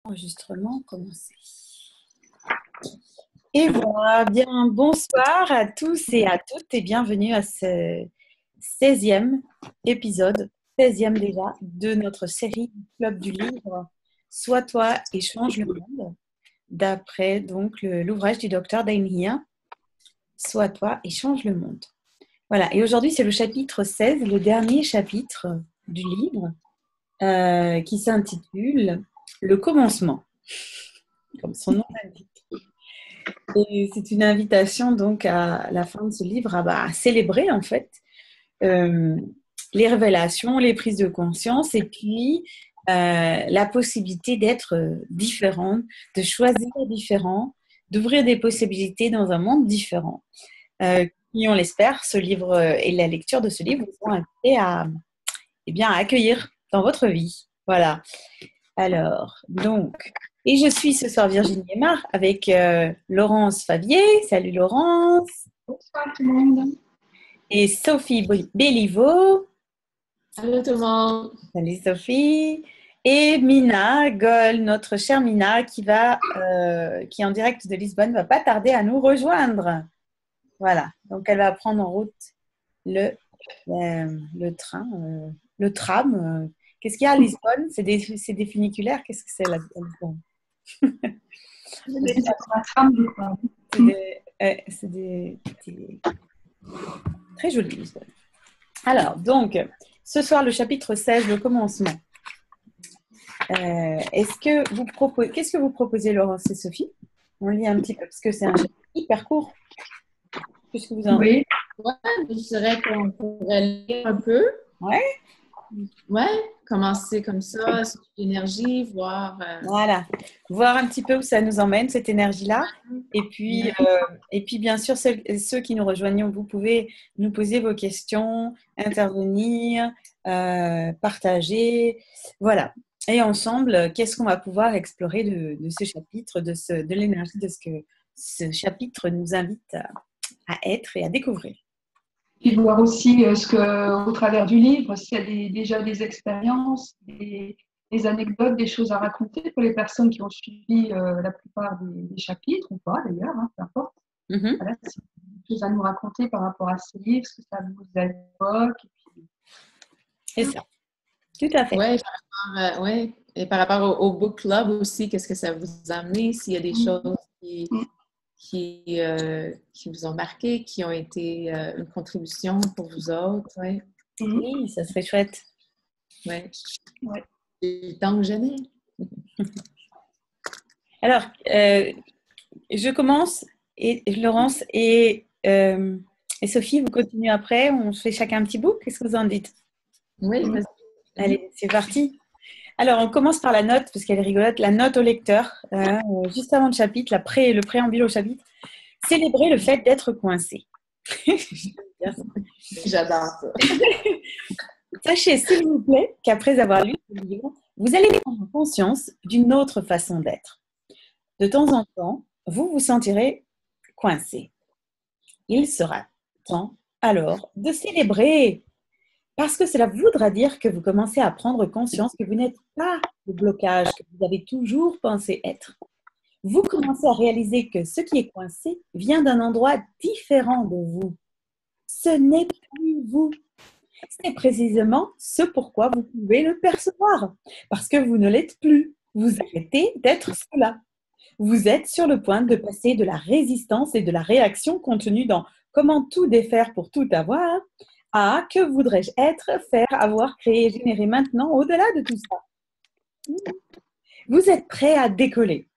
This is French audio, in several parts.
Enregistrement commencé. Et voilà, bien bonsoir à tous et à toutes et bienvenue à ce 16e épisode, 16e déjà, de notre série Club du Livre Sois toi et change le monde, d'après donc l'ouvrage du docteur Dain Heer, Sois toi et change le monde. Voilà, et aujourd'hui c'est le chapitre 16, le dernier chapitre du livre qui s'intitule Le commencement, comme son nom l'indique. Et c'est une invitation donc à la fin de ce livre à célébrer en fait les révélations, les prises de conscience et puis la possibilité d'être différent, de choisir différent, d'ouvrir des possibilités dans un monde différent. Qui, on l'espère, ce livre et la lecture de ce livre vous ont invité à accueillir dans votre vie. Voilà. Alors, donc, et je suis ce soir Virginie Aymar avec Laurence Favier. Salut Laurence. Bonsoir tout le monde. Et Sophie Béliveau. Salut tout le monde. Salut Sophie. Et Mina Goll, notre chère Mina, qui est en direct de Lisbonne, va pas tarder à nous rejoindre. Voilà, donc elle va prendre en route le train, le tram. Qu'est-ce qu'il y a à Lisbonne? C'est des funiculaires? Qu'est-ce que c'est là à Lisbonne? C'est des très joli Lisbonne. Alors, donc, ce soir, le chapitre 16, le commencement. Qu'est-ce que vous proposez, Laurence et Sophie? On lit un petit peu, parce que c'est un chapitre hyper court. Qu'est-ce que vous en dites? Oui, je dirais qu'on pourrait lire un peu. Ouais. Ouais, commencer comme ça, sur l'énergie, voir... Voilà, voir un petit peu où ça nous emmène, cette énergie-là. Et puis bien sûr, ceux qui nous rejoignent, vous pouvez nous poser vos questions, intervenir, partager. Voilà. Et ensemble, qu'est-ce qu'on va pouvoir explorer de ce chapitre, de l'énergie de ce que ce chapitre nous invite à être et à découvrir. Et voir aussi au travers du livre, s'il y a déjà des expériences, des anecdotes, des choses à raconter pour les personnes qui ont suivi la plupart des chapitres, ou pas d'ailleurs, hein, peu importe. Mm-hmm. Voilà, c'est des choses à nous raconter par rapport à ces livres, ce que ça vous évoque. C'est ça, tout à fait. Oui, et par rapport au book club aussi, qu'est-ce que ça vous a amené, s'il y a des choses qui vous ont marqué, qui ont été une contribution pour vous autres. Ouais. Oui, ça serait chouette. Ouais. Tant que jamais. Alors, je commence, et Laurence et Sophie, vous continuez après. On fait chacun un petit bout. Qu'est-ce que vous en dites? Oui, vas-y. Allez, c'est parti. Alors, on commence par la note, parce qu'elle est rigolote. La note au lecteur, juste avant le chapitre, le préambule au chapitre. Célébrer le fait d'être coincé. J'adore ça. Sachez, s'il vous plaît, qu'après avoir lu ce livre, vous allez prendre conscience d'une autre façon d'être. De temps en temps, vous vous sentirez coincé. Il sera temps alors de célébrer, parce que cela voudra dire que vous commencez à prendre conscience que vous n'êtes pas le blocage que vous avez toujours pensé être. Vous commencez à réaliser que ce qui est coincé vient d'un endroit différent de vous. Ce n'est plus vous. C'est précisément ce pourquoi vous pouvez le percevoir, parce que vous ne l'êtes plus. Vous arrêtez d'être cela. Vous êtes sur le point de passer de la résistance et de la réaction contenue dans comment tout défaire pour tout avoir à que voudrais-je être, faire, avoir, créer, générer maintenant au-delà de tout ça. Vous êtes prêt à décoller.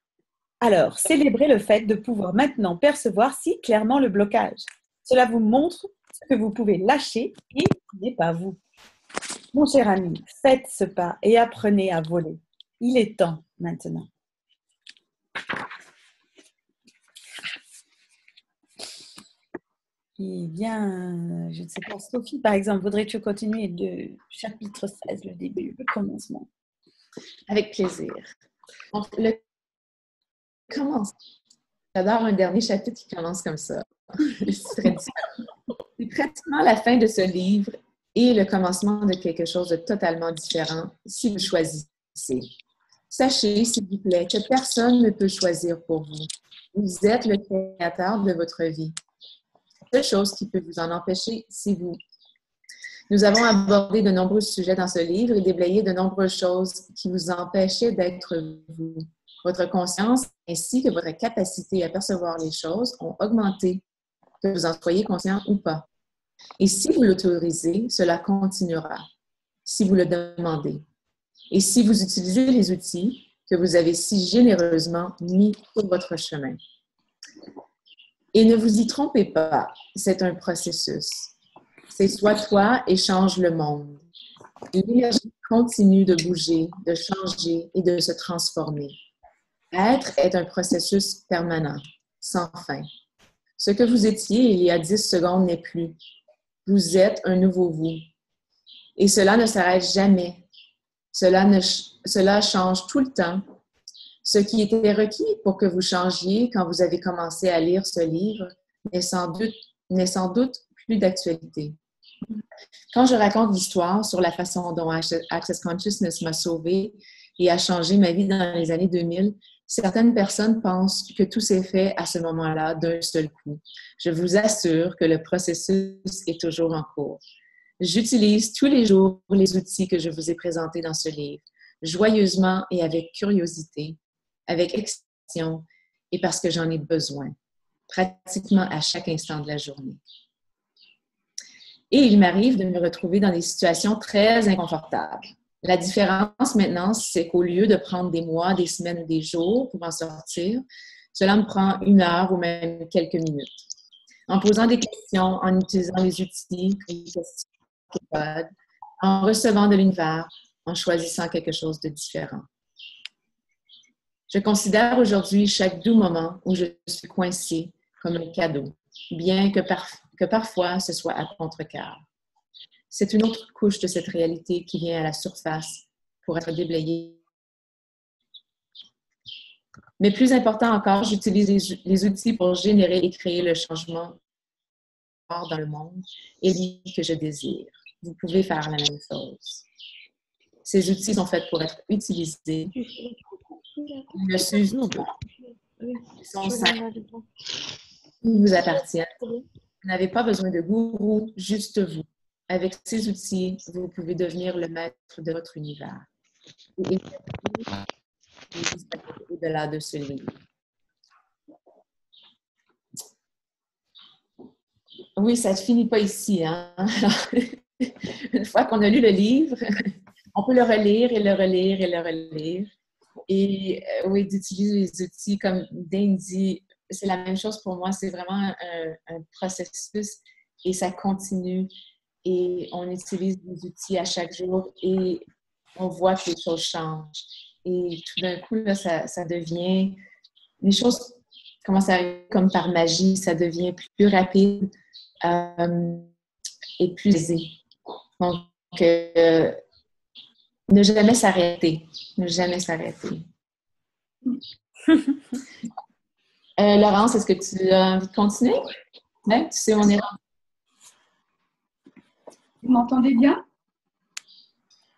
Alors, célébrez le fait de pouvoir maintenant percevoir si clairement le blocage. Cela vous montre ce que vous pouvez lâcher et ce n'est pas vous. Mon cher ami, faites ce pas et apprenez à voler. Il est temps maintenant. Eh bien, je ne sais pas, Sophie, par exemple, voudrais-tu continuer de chapitre 16, le début, le commencement? Avec plaisir. Donc, le commencement. J'adore un dernier chapitre qui commence comme ça. C'est pratiquement la fin de ce livre et le commencement de quelque chose de totalement différent si vous choisissez. Sachez, s'il vous plaît, que personne ne peut choisir pour vous. Vous êtes le créateur de votre vie. La seule chose qui peut vous en empêcher, c'est vous. Nous avons abordé de nombreux sujets dans ce livre et déblayé de nombreuses choses qui vous empêchaient d'être vous. Votre conscience ainsi que votre capacité à percevoir les choses ont augmenté, que vous en soyez conscient ou pas. Et si vous l'autorisez, cela continuera, si vous le demandez. Et si vous utilisez les outils que vous avez si généreusement mis sur votre chemin. Et ne vous y trompez pas, c'est un processus. C'est sois toi et change le monde. L'énergie continue de bouger, de changer et de se transformer. Être est un processus permanent, sans fin. Ce que vous étiez il y a 10 secondes n'est plus. Vous êtes un nouveau vous. Et cela ne s'arrête jamais. Cela change tout le temps. Ce qui était requis pour que vous changiez quand vous avez commencé à lire ce livre n'est sans doute plus d'actualité. Quand je raconte l'histoire sur la façon dont Access Consciousness m'a sauvée et a changé ma vie dans les années 2000, certaines personnes pensent que tout s'est fait à ce moment-là d'un seul coup. Je vous assure que le processus est toujours en cours. J'utilise tous les jours les outils que je vous ai présentés dans ce livre, joyeusement et avec curiosité, avec excitation et parce que j'en ai besoin, pratiquement à chaque instant de la journée. Et il m'arrive de me retrouver dans des situations très inconfortables. La différence maintenant, c'est qu'au lieu de prendre des mois, des semaines ou des jours pour en sortir, cela me prend 1 heure ou même quelques minutes. En posant des questions, en utilisant les outils, les questions, en recevant de l'univers, en choisissant quelque chose de différent. Je considère aujourd'hui chaque doux moment où je suis coincée comme un cadeau, bien que parfois ce soit à contre-cœur. C'est une autre couche de cette réalité qui vient à la surface pour être déblayée. Mais plus important encore, j'utilise les outils pour générer et créer le changement dans le monde et lui que je désire. Vous pouvez faire la même chose. Ces outils sont faits pour être utilisés. Ils ne s'usent pas. Ils sont simples. Ils vous appartiennent. Vous n'avez pas besoin de gourou, juste vous. Avec ces outils, vous pouvez devenir le maître de votre univers. Et au-delà de ce livre. Oui, ça ne finit pas ici. Hein? Une fois qu'on a lu le livre, on peut le relire et le relire et le relire. Et oui, d'utiliser les outils, comme Dane dit, c'est la même chose pour moi. C'est vraiment un processus et ça continue. Et on utilise des outils à chaque jour et on voit que les choses changent. Et tout d'un coup, là, ça devient... Les choses commencent à arriver comme par magie. Ça devient plus rapide et plus aisé. Donc, ne jamais s'arrêter. Ne jamais s'arrêter. Laurence, est-ce que tu as envie de continuer? Ouais, tu sais, on est... Vous m'entendez bien?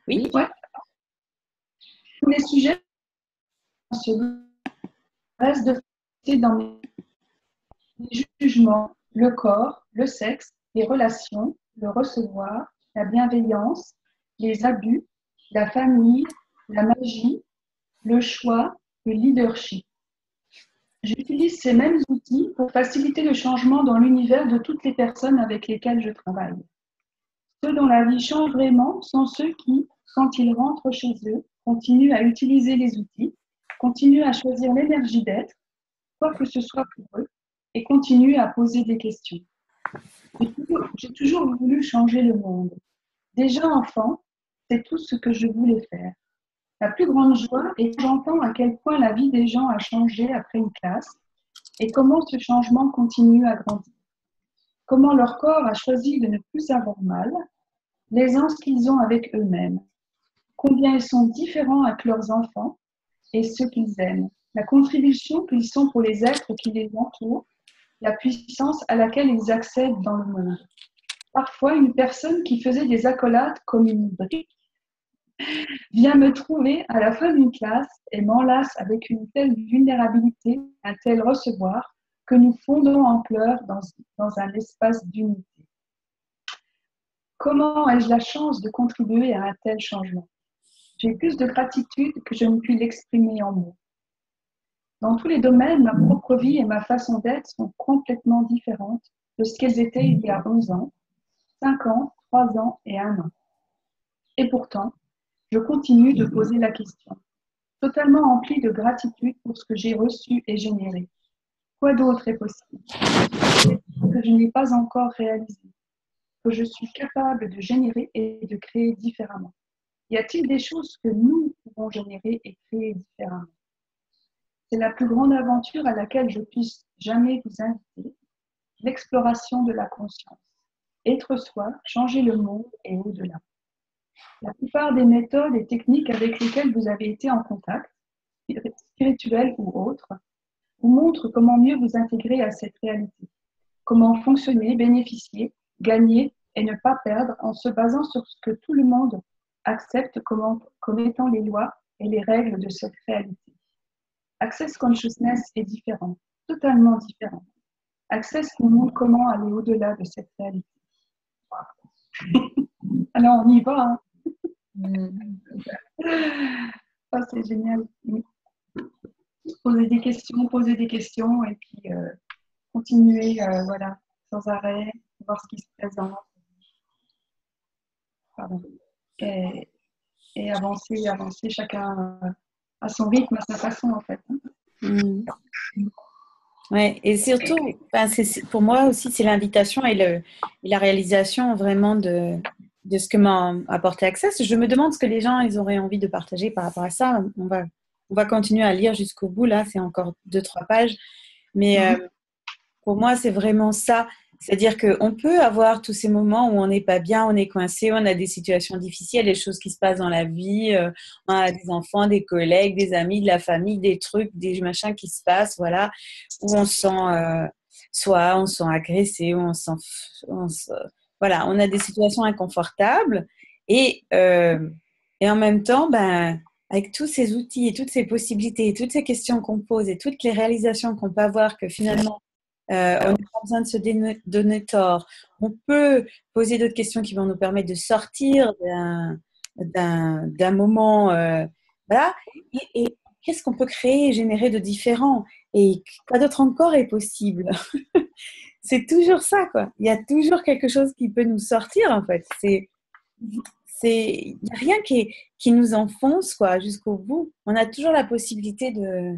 Oui. Ouais. Tous les sujets restent de dans les jugements, le corps, le sexe, les relations, le recevoir, la bienveillance, les abus, la famille, la magie, le choix, le leadership. J'utilise ces mêmes outils pour faciliter le changement dans l'univers de toutes les personnes avec lesquelles je travaille. Ceux dont la vie change vraiment sont ceux qui, quand ils rentrent chez eux, continuent à utiliser les outils, continuent à choisir l'énergie d'être, quoi que ce soit pour eux, et continuent à poser des questions. J'ai toujours voulu changer le monde. Déjà enfant, c'est tout ce que je voulais faire. La plus grande joie est que j'entends à quel point la vie des gens a changé après une classe et comment ce changement continue à grandir. Comment leur corps a choisi de ne plus avoir mal, l'aisance qu'ils ont avec eux-mêmes, combien ils sont différents avec leurs enfants et ceux qu'ils aiment, la contribution qu'ils sont pour les êtres qui les entourent, la puissance à laquelle ils accèdent dans le monde. Parfois, une personne qui faisait des accolades comme une brique vient me trouver à la fin d'une classe et m'enlace avec une telle vulnérabilité, un tel recevoir, que nous fondons en pleurs dans un espace d'unité. Comment ai-je la chance de contribuer à un tel changement? J'ai plus de gratitude que je ne puis l'exprimer en mots. Dans tous les domaines, ma propre vie et ma façon d'être sont complètement différentes de ce qu'elles étaient il y a 11 ans, 5 ans, 3 ans et 1 an. Et pourtant, je continue de poser la question, totalement remplie de gratitude pour ce que j'ai reçu et généré. Quoi d'autre est possible? Que je n'ai pas encore réalisé, que je suis capable de générer et de créer différemment. Y a-t-il des choses que nous pouvons générer et créer différemment? C'est la plus grande aventure à laquelle je puisse jamais vous inviter, l'exploration de la conscience. Être soi, changer le monde et au-delà. La plupart des méthodes et techniques avec lesquelles vous avez été en contact, spirituelles ou autres, vous montrent comment mieux vous intégrer à cette réalité, comment fonctionner, bénéficier, gagner et ne pas perdre en se basant sur ce que tout le monde accepte comme étant les lois et les règles de cette réalité. Access Consciousness est différent, totalement différent. Access nous montre comment aller au-delà de cette réalité. Alors on y va. Hein. Oh, c'est génial. Poser des questions et puis continuer voilà, sans arrêt, voir ce qui se présente. Pardon. Et avancer chacun à son rythme, à sa façon en fait. Ouais, et surtout, pour moi aussi, c'est l'invitation et la réalisation vraiment de ce que m'a apporté Access. Je me demande ce que les gens ils auraient envie de partager par rapport à ça. On va continuer à lire jusqu'au bout. Là, c'est encore 2-3 pages. Mais pour moi, c'est vraiment ça. C'est-à-dire qu'on peut avoir tous ces moments où on n'est pas bien, on est coincé, on a des situations difficiles, des choses qui se passent dans la vie, on a des enfants, des collègues, des amis, de la famille, des trucs, des machins qui se passent, voilà, où on sent, soit on se sent agressé, ou voilà, on a des situations inconfortables et en même temps, avec tous ces outils et toutes ces possibilités, et toutes ces questions qu'on pose et toutes les réalisations qu'on peut avoir que finalement, on n'a pas besoin de se donner tort. On peut poser d'autres questions qui vont nous permettre de sortir d'un moment. Voilà. Et qu'est-ce qu'on peut créer et générer de différent? Et quoi d'autre encore est possible? C'est toujours ça, quoi. Il y a toujours quelque chose qui peut nous sortir, en fait. Il n'y a rien qui nous enfonce, quoi, jusqu'au bout. On a toujours la possibilité de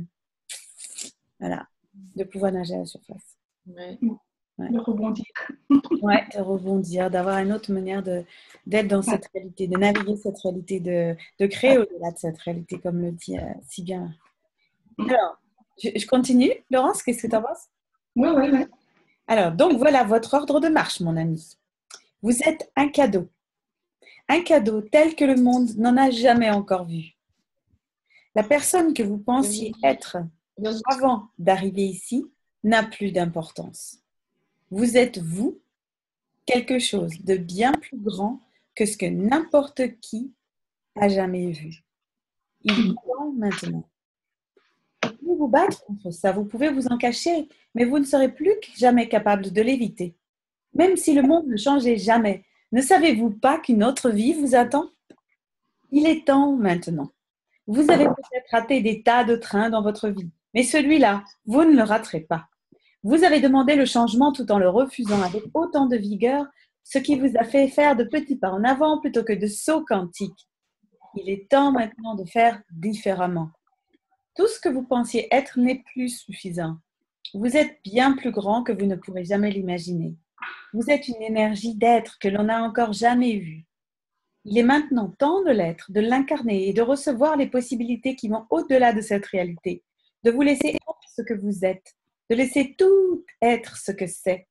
pouvoir nager à la surface. Ouais. De rebondir. Ouais, de rebondir, d'avoir une autre manière d'être dans cette réalité, de naviguer cette réalité, de créer au-delà de cette réalité, comme le dit si bien. Alors, je continue. Laurence, qu'est-ce que tu en penses? Oui. Alors, donc voilà votre ordre de marche, mon ami. Vous êtes un cadeau tel que le monde n'en a jamais encore vu. La personne que vous pensiez être avant d'arriver ici n'a plus d'importance. Vous êtes vous, quelque chose de bien plus grand que ce que n'importe qui a jamais vu. Il est temps maintenant. Vous pouvez vous battre contre ça, vous pouvez vous en cacher, mais vous ne serez plus jamais capable de l'éviter. Même si le monde ne changeait jamais, ne savez-vous pas qu'une autre vie vous attend? Il est temps maintenant. Vous avez peut-être raté des tas de trains dans votre vie, mais celui-là, vous ne le raterez pas. Vous avez demandé le changement tout en le refusant avec autant de vigueur, ce qui vous a fait faire de petits pas en avant plutôt que de sauts quantiques. Il est temps maintenant de faire différemment. Tout ce que vous pensiez être n'est plus suffisant. Vous êtes bien plus grand que vous ne pourrez jamais l'imaginer. Vous êtes une énergie d'être que l'on n'a encore jamais vue. Il est maintenant temps de l'être, de l'incarner et de recevoir les possibilités qui vont au-delà de cette réalité, de vous laisser être ce que vous êtes, de laisser tout être ce que c'est,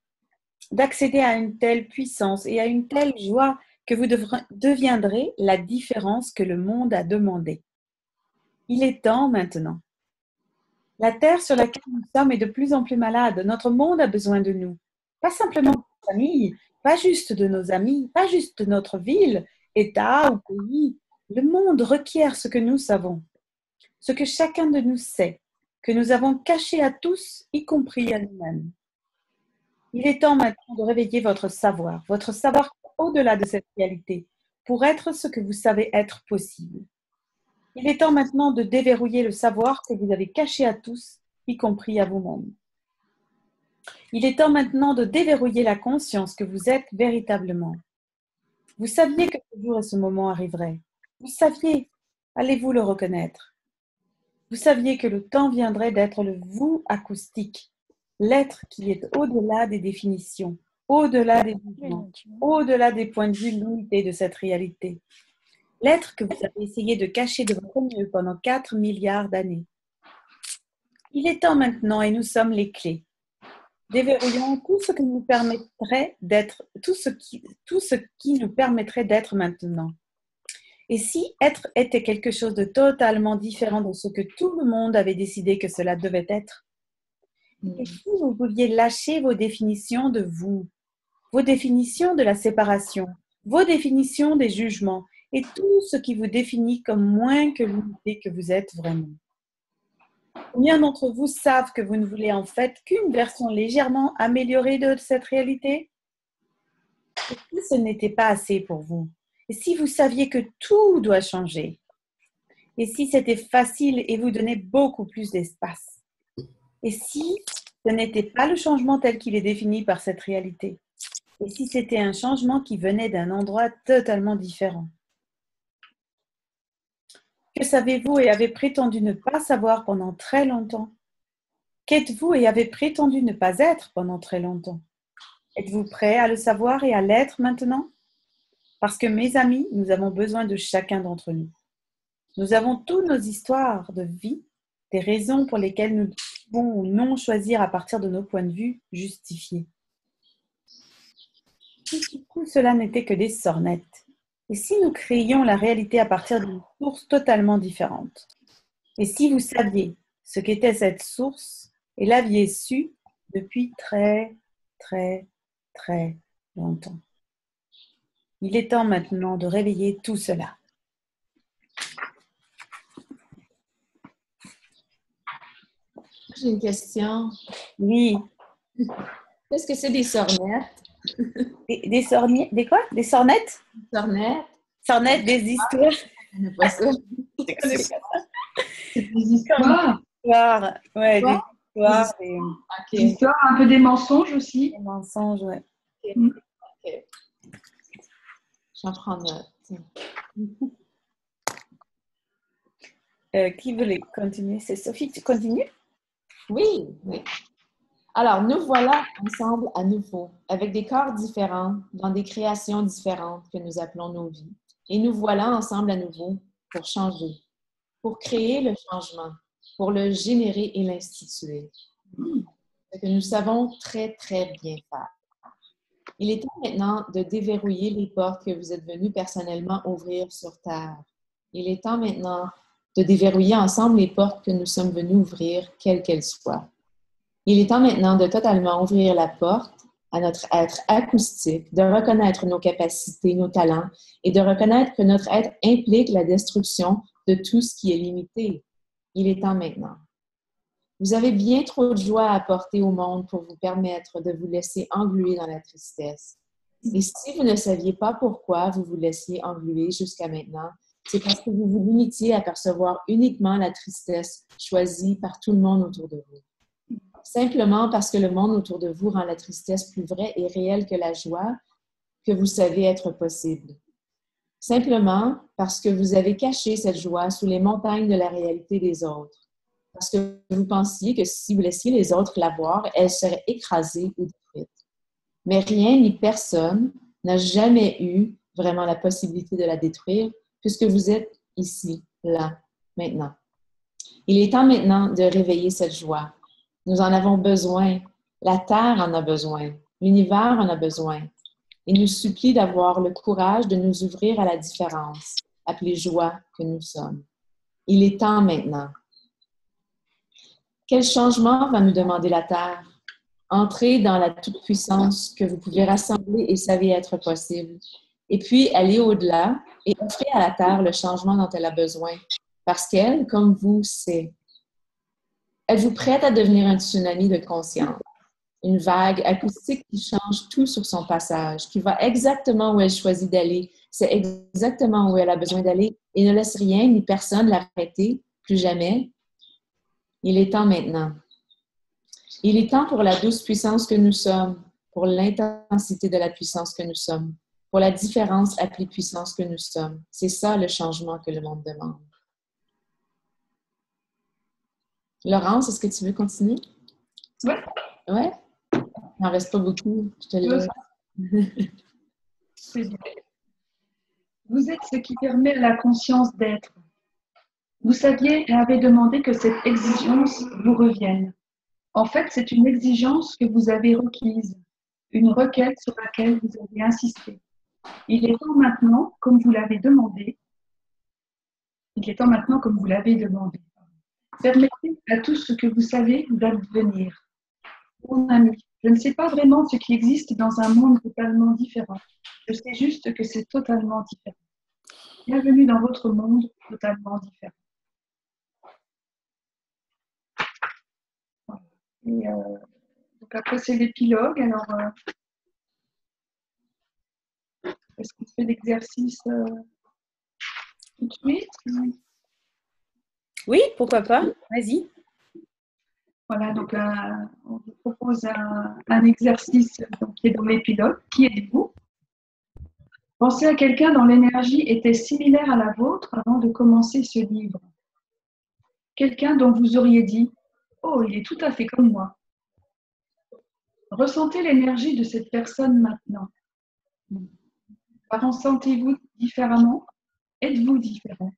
d'accéder à une telle puissance et à une telle joie que vous deviendrez la différence que le monde a demandé. Il est temps maintenant. La terre sur laquelle nous sommes est de plus en plus malade. Notre monde a besoin de nous. Pas simplement de nos familles, pas juste de nos amis, pas juste de notre ville, État ou pays, Le monde requiert ce que nous savons, ce que chacun de nous sait, que nous avons caché à tous, y compris à nous-mêmes. Il est temps maintenant de réveiller votre savoir au-delà de cette réalité, pour être ce que vous savez être possible. Il est temps maintenant de déverrouiller le savoir que vous avez caché à tous, y compris à vous-même. Il est temps maintenant de déverrouiller la conscience que vous êtes véritablement. Vous saviez que ce jour et ce moment arriveraient. Vous saviez, allez-vous le reconnaître? Vous saviez que le temps viendrait d'être le vous acoustique, l'être qui est au-delà des définitions, au-delà des mouvements, au-delà des points de vue limités de cette réalité. L'être que vous avez essayé de cacher de votre mieux pendant 4 milliards d'années. Il est temps maintenant, et nous sommes les clés. Déverrouillons tout ce qui nous permettrait d'être, tout ce qui nous permettrait d'être maintenant. Et si être était quelque chose de totalement différent de ce que tout le monde avait décidé que cela devait être? Et si vous vouliez lâcher vos définitions de vous, vos définitions de la séparation, vos définitions des jugements et tout ce qui vous définit comme moins que l'unité que vous êtes vraiment? Combien d'entre vous savent que vous ne voulez en fait qu'une version légèrement améliorée de cette réalité? Et si ce n'était pas assez pour vous? Et si vous saviez que tout doit changer? Et si c'était facile et vous donnait beaucoup plus d'espace? Et si ce n'était pas le changement tel qu'il est défini par cette réalité? Et si c'était un changement qui venait d'un endroit totalement différent? Que savez-vous et avez prétendu ne pas savoir pendant très longtemps? Qu'êtes-vous et avez prétendu ne pas être pendant très longtemps? Êtes-vous prêt à le savoir et à l'être maintenant? Parce que mes amis, nous avons besoin de chacun d'entre nous. Nous avons toutes nos histoires de vie, des raisons pour lesquelles nous devons ou non choisir à partir de nos points de vue justifiés. Si tout cela n'était que des sornettes, et si nous créions la réalité à partir d'une source totalement différente? Et si vous saviez ce qu'était cette source et l'aviez su depuis très, très, très longtemps? Il est temps maintenant de réveiller tout cela. J'ai une question. Oui. Qu'est-ce que c'est des sornettes? Des sornettes? Des quoi? Des sornettes? Sornettes? Sornettes, des histoires. Je connais pas ça. C'est des histoires. Ouais, des histoires. Des histoires, un peu des mensonges aussi. Des mensonges, ouais. Ok. J'en prends note. Qui voulait continuer? C'est Sophie, tu continues? Oui, oui. Alors, nous voilà ensemble à nouveau, avec des corps différents, dans des créations différentes que nous appelons nos vies. Et nous voilà ensemble à nouveau pour changer, pour créer le changement, pour le générer et l'instituer. Ce que nous savons très, très bien faire. Il est temps maintenant de déverrouiller les portes que vous êtes venus personnellement ouvrir sur Terre. Il est temps maintenant de déverrouiller ensemble les portes que nous sommes venus ouvrir, quelles qu'elles soient. Il est temps maintenant de totalement ouvrir la porte à notre être acoustique, de reconnaître nos capacités, nos talents et de reconnaître que notre être implique la destruction de tout ce qui est limité. Il est temps maintenant. Vous avez bien trop de joie à apporter au monde pour vous permettre de vous laisser engluer dans la tristesse. Et si vous ne saviez pas pourquoi vous vous laissiez engluer jusqu'à maintenant, c'est parce que vous vous limitiez à percevoir uniquement la tristesse choisie par tout le monde autour de vous. Simplement parce que le monde autour de vous rend la tristesse plus vraie et réelle que la joie que vous savez être possible. Simplement parce que vous avez caché cette joie sous les montagnes de la réalité des autres. Parce que vous pensiez que si vous laissiez les autres la voir, elle serait écrasée ou détruite. Mais rien ni personne n'a jamais eu vraiment la possibilité de la détruire puisque vous êtes ici, là, maintenant. Il est temps maintenant de réveiller cette joie. Nous en avons besoin. La Terre en a besoin. L'univers en a besoin. Il nous supplie d'avoir le courage de nous ouvrir à la différence, appelée joie que nous sommes. Il est temps maintenant. Quel changement va nous demander la Terre? Entrez dans la toute-puissance que vous pouvez rassembler et savez être possible. et puis aller au-delà et offrir à la Terre le changement dont elle a besoin. Parce qu'elle, comme vous, sait. Êtes-vous prête à devenir un tsunami de conscience? Une vague acoustique qui change tout sur son passage, qui va exactement où elle choisit d'aller, c'est exactement où elle a besoin d'aller et ne laisse rien ni personne l'arrêter, plus jamais. Il est temps maintenant. Il est temps pour la douce puissance que nous sommes, pour l'intensité de la puissance que nous sommes, pour la différence appelée puissance que nous sommes. C'est ça le changement que le monde demande. Laurence, est-ce que tu veux continuer? Oui. Ouais? Il n'en reste pas beaucoup, je te laisse. C'est bien. Vous êtes ce qui permet à la conscience d'être. Vous saviez et avez demandé que cette exigence vous revienne. En fait, c'est une exigence que vous avez requise, une requête sur laquelle vous avez insisté. Il est temps maintenant, comme vous l'avez demandé. Il est temps maintenant, comme vous l'avez demandé. Permettez à tout ce que vous savez d'advenir. Mon ami, je ne sais pas vraiment ce qui existe dans un monde totalement différent. Je sais juste que c'est totalement différent. Bienvenue dans votre monde totalement différent. Et donc après, c'est l'épilogue. Alors, est-ce qu'on fait l'exercice tout de suite? Oui, pourquoi pas? Vas-y. Voilà, donc on vous propose un exercice donc, qui est dans l'épilogue. Qui êtes-vous? Pensez à quelqu'un dont l'énergie était similaire à la vôtre avant de commencer ce livre. Quelqu'un dont vous auriez dit « Oh, il est tout à fait comme moi ». Ressentez l'énergie de cette personne maintenant. En sentez-vous différemment? Êtes-vous différent?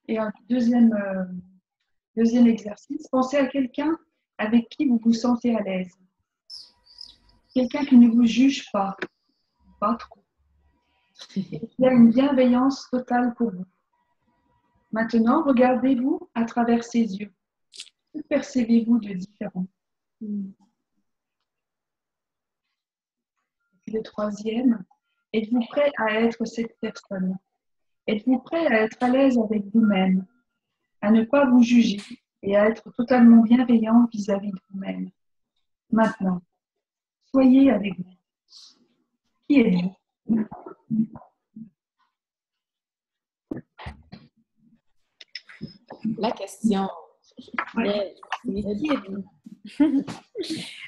Et un deuxième exercice, pensez à quelqu'un avec qui vous vous sentez à l'aise. Quelqu'un qui ne vous juge pas trop, et qui a une bienveillance totale pour vous. Maintenant, regardez-vous à travers ses yeux. Que percevez-vous de différent? Et puis le troisième, êtes-vous prêt à être cette personne? Êtes-vous prêt à être à l'aise avec vous-même, à ne pas vous juger et à être totalement bienveillant vis-à-vis de vous-même? Maintenant, soyez avec vous. Qui êtes-vous? La question. Ouais.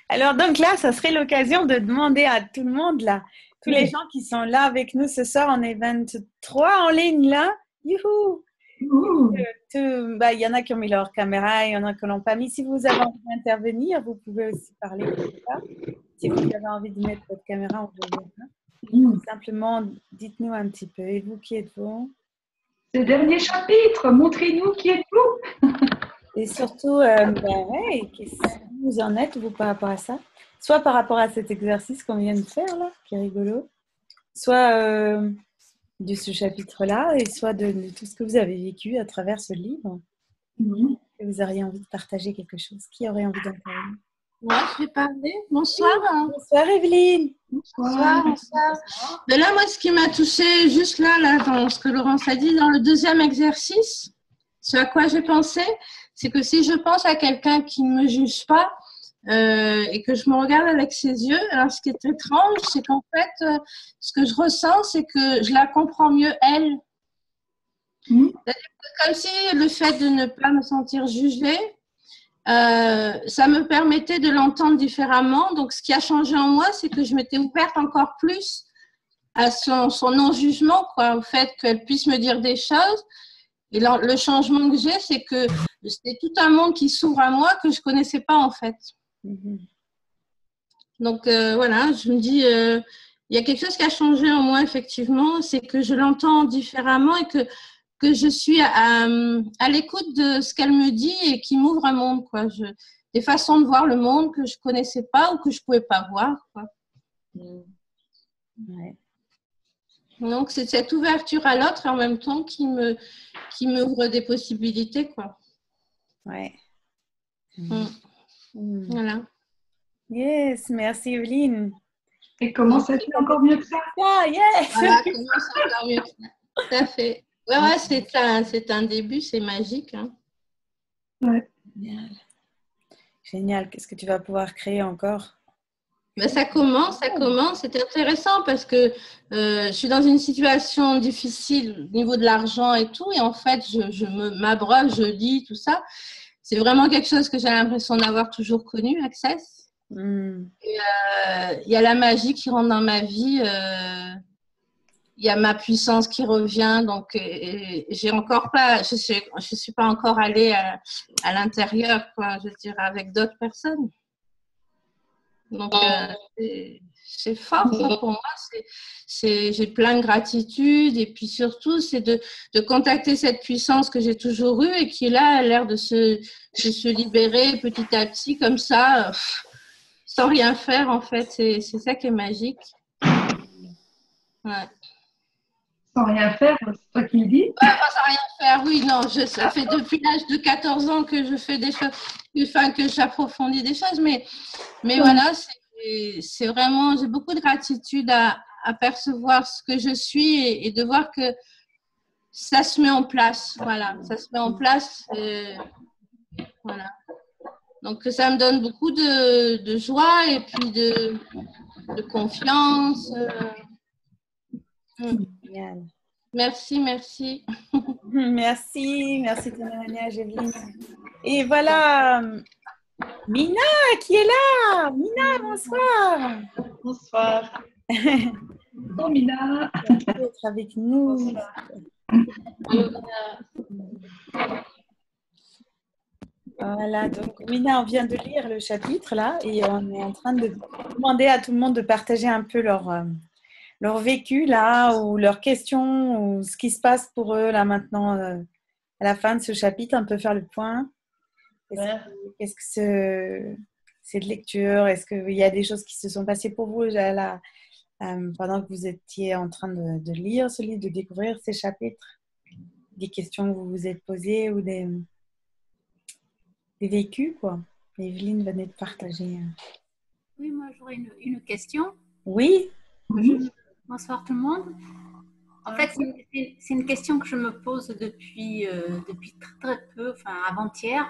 Alors, donc là, ça serait l'occasion de demander à tout le monde, là, tous les gens qui sont là avec nous ce soir, on est 23 en ligne, là. Youhou! Il y en a qui ont mis leur caméra, il y en a qui ne l'ont pas mis. Si vous avez envie d'intervenir, vous pouvez aussi parler comme ça. Si vous avez envie de mettre votre caméra, on vous verra. Simplement, dites-nous un petit peu. Et vous, qui êtes-vous? C'est le dernier chapitre. Montrez-nous qui êtes-vous. Et surtout, qu'est-ce que vous en êtes, vous, par rapport à ça? Soit par rapport à cet exercice qu'on vient de faire, là, qui est rigolo, soit de ce chapitre-là, et soit de tout ce que vous avez vécu à travers ce livre. Et vous auriez envie de partager quelque chose. Qui aurait envie d'en parler? Moi, je vais parler. Bonsoir. Bonsoir, Evelyne. Bonsoir. Mais là, moi, ce qui m'a touchée juste là, dans ce que Laurence a dit, dans le deuxième exercice, ce à quoi j'ai pensé, c'est que si je pense à quelqu'un qui ne me juge pas et que je me regarde avec ses yeux, alors ce qui est étrange, c'est qu'en fait, ce que je ressens, c'est que je la comprends mieux, elle. C'est-à-dire que comme si le fait de ne pas me sentir jugée, ça me permettait de l'entendre différemment. Donc, ce qui a changé en moi, c'est que je m'étais ouverte encore plus à son non-jugement, quoi, au fait qu'elle puisse me dire des choses. Et le changement que j'ai, c'est que c'est tout un monde qui s'ouvre à moi que je ne connaissais pas, en fait. Donc, voilà, je me dis, il y a quelque chose qui a changé en moi, effectivement, c'est que je l'entends différemment et que je suis à l'écoute de ce qu'elle me dit et qui m'ouvre un monde, quoi. Des façons de voir le monde que je ne connaissais pas ou que je ne pouvais pas voir, quoi. Ouais. Donc, c'est cette ouverture à l'autre en même temps qui m'ouvre des possibilités, quoi. Ouais. Voilà. Yes, merci Evelyne. Et comment ça fait encore mieux que ça? Ah, yes! Voilà, comment ça va mieux que ça. Tout à fait. Ouais, c'est un début, c'est magique. Hein. Ouais. Génial. Génial. Qu'est-ce que tu vas pouvoir créer encore? Ben, ça commence. C'est intéressant parce que je suis dans une situation difficile au niveau de l'argent et tout. Et en fait, je m'abreuve, je lis, tout ça. C'est vraiment quelque chose que j'ai l'impression d'avoir toujours connu, Access. Mm. Il y a la magie qui rentre dans ma vie. Il y a ma puissance qui revient. Donc, j'ai encore pas, je suis pas encore allée à l'intérieur, quoi, je dirais, avec d'autres personnes. Donc, c'est fort, ça, pour moi. J'ai plein de gratitude. Et puis, surtout, c'est de contacter cette puissance que j'ai toujours eue et qui, là, a l'air de se libérer petit à petit, comme ça, sans rien faire, en fait. C'est ça qui est magique. Ouais. Sans rien faire, c'est toi qui le dis. Sans rien faire, oui, non. Ça fait depuis l'âge de 14 ans que je fais des choses, enfin, que j'approfondis des choses. Mais voilà, c'est vraiment, j'ai beaucoup de gratitude à percevoir ce que je suis et de voir que ça se met en place. Voilà, ça se met en place. Voilà. Donc, ça me donne beaucoup de joie et puis de confiance. Génial. Merci. Merci témoignage, Evelyne. Et voilà, Mina qui est là. Mina, bonsoir. Bonsoir. Bonjour Mina. Merci d'être avec nous. Voilà, donc Mina, on vient de lire le chapitre là et on est en train de demander à tout le monde de partager un peu leur vécu là ou leurs questions ou ce qui se passe pour eux là maintenant à la fin de ce chapitre, un peu faire le point. Qu'est-ce que c'est de lecture? Est-ce qu'il y a des choses qui se sont passées pour vous là, pendant que vous étiez en train de lire ce livre, de découvrir ces chapitres? Des questions que vous vous êtes posées ou des vécus, quoi. Evelyne venait de partager. Oui, moi j'aurais une question. Oui. Bonsoir tout le monde. En fait, c'est une question que je me pose depuis très peu, enfin avant-hier.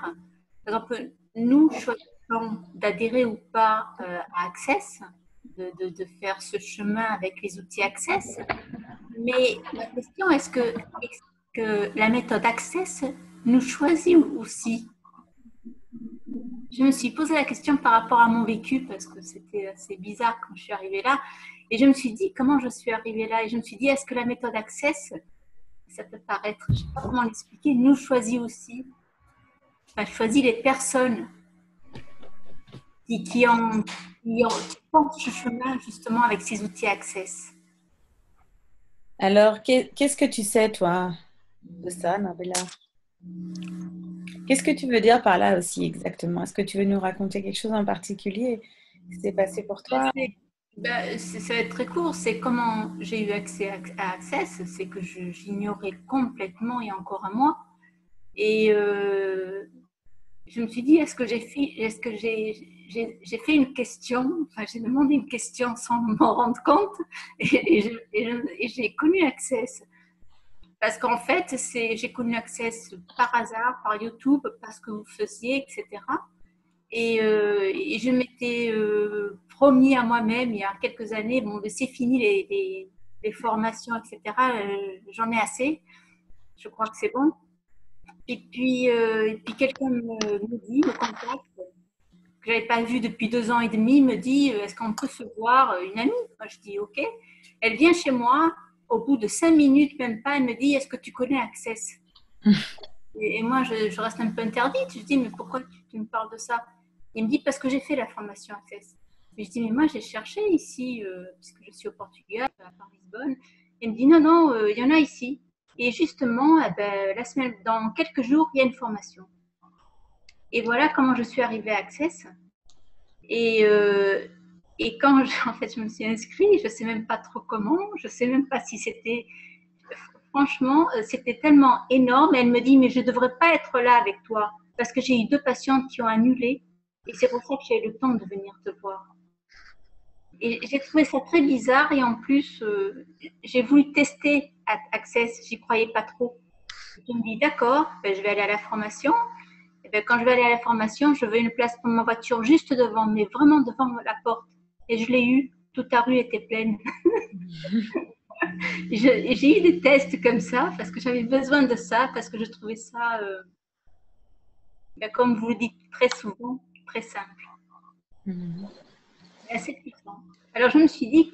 Par exemple, nous choisissons d'adhérer ou pas à Access, de faire ce chemin avec les outils Access. Mais la question, est-ce que la méthode Access nous choisit aussi? Je me suis posé la question par rapport à mon vécu parce que c'était assez bizarre quand je suis arrivée là. Et je me suis dit, comment je suis arrivée là? Et je me suis dit, est-ce que la méthode Access, ça peut paraître, je ne sais pas comment l'expliquer, nous choisit aussi, enfin, choisit les personnes qui font ce chemin justement avec ces outils Access. Alors, qu'est-ce que tu sais, toi, de ça, Nabila? Qu'est-ce que tu veux dire par là aussi exactement? Est-ce que tu veux nous raconter quelque chose en particulier qui s'est passé pour toi? Ça va être très court. C'est comment j'ai eu accès à Access. C'est que j'ignorais complètement il y a encore un mois. Et je me suis dit, est-ce que j'ai fait une question? Enfin, j'ai demandé une question sans m'en rendre compte. Et j'ai connu Access. Parce qu'en fait, j'ai connu Access par hasard, par YouTube, parce que vous faisiez, etc. Et je m'étais promis à moi-même il y a quelques années, bon, c'est fini les formations, etc. J'en ai assez. Je crois que c'est bon. Et puis quelqu'un me dit, me contacte, que je n'avais pas vu depuis 2 ans et demi, me dit, est-ce qu'on peut se voir, une amie? Moi, je dis, OK. Elle vient chez moi. Au bout de 5 minutes, même pas, elle me dit, est-ce que tu connais Access? Et moi, je reste un peu interdite. Je dis, mais pourquoi tu me parles de ça? Il me dit, parce que j'ai fait la formation Access. Et je dis, mais moi, j'ai cherché ici, puisque je suis au Portugal, à Lisbonne. Il me dit, non, il y en a ici. Et justement, dans quelques jours, il y a une formation. Et voilà comment je suis arrivée à Access. Et quand en fait, je me suis inscrite, je ne sais même pas trop comment, je ne sais même pas si c'était... Franchement, c'était tellement énorme. Elle me dit, mais je ne devrais pas être là avec toi parce que j'ai eu 2 patientes qui ont annulé Et c'est pour ça que j'ai eu le temps de venir te voir. Et j'ai trouvé ça très bizarre et en plus, j'ai voulu tester Access, j'y croyais pas trop. Je me dis, d'accord, ben, je vais aller à la formation. Et ben, quand je vais aller à la formation, je veux une place pour ma voiture juste devant, mais vraiment devant la porte. Et je l'ai eu, toute la rue était pleine. J'ai eu des tests comme ça parce que j'avais besoin de ça, parce que je trouvais ça, ben, comme vous le dites très souvent, très simple. Et assez puissant. Alors je me suis dit,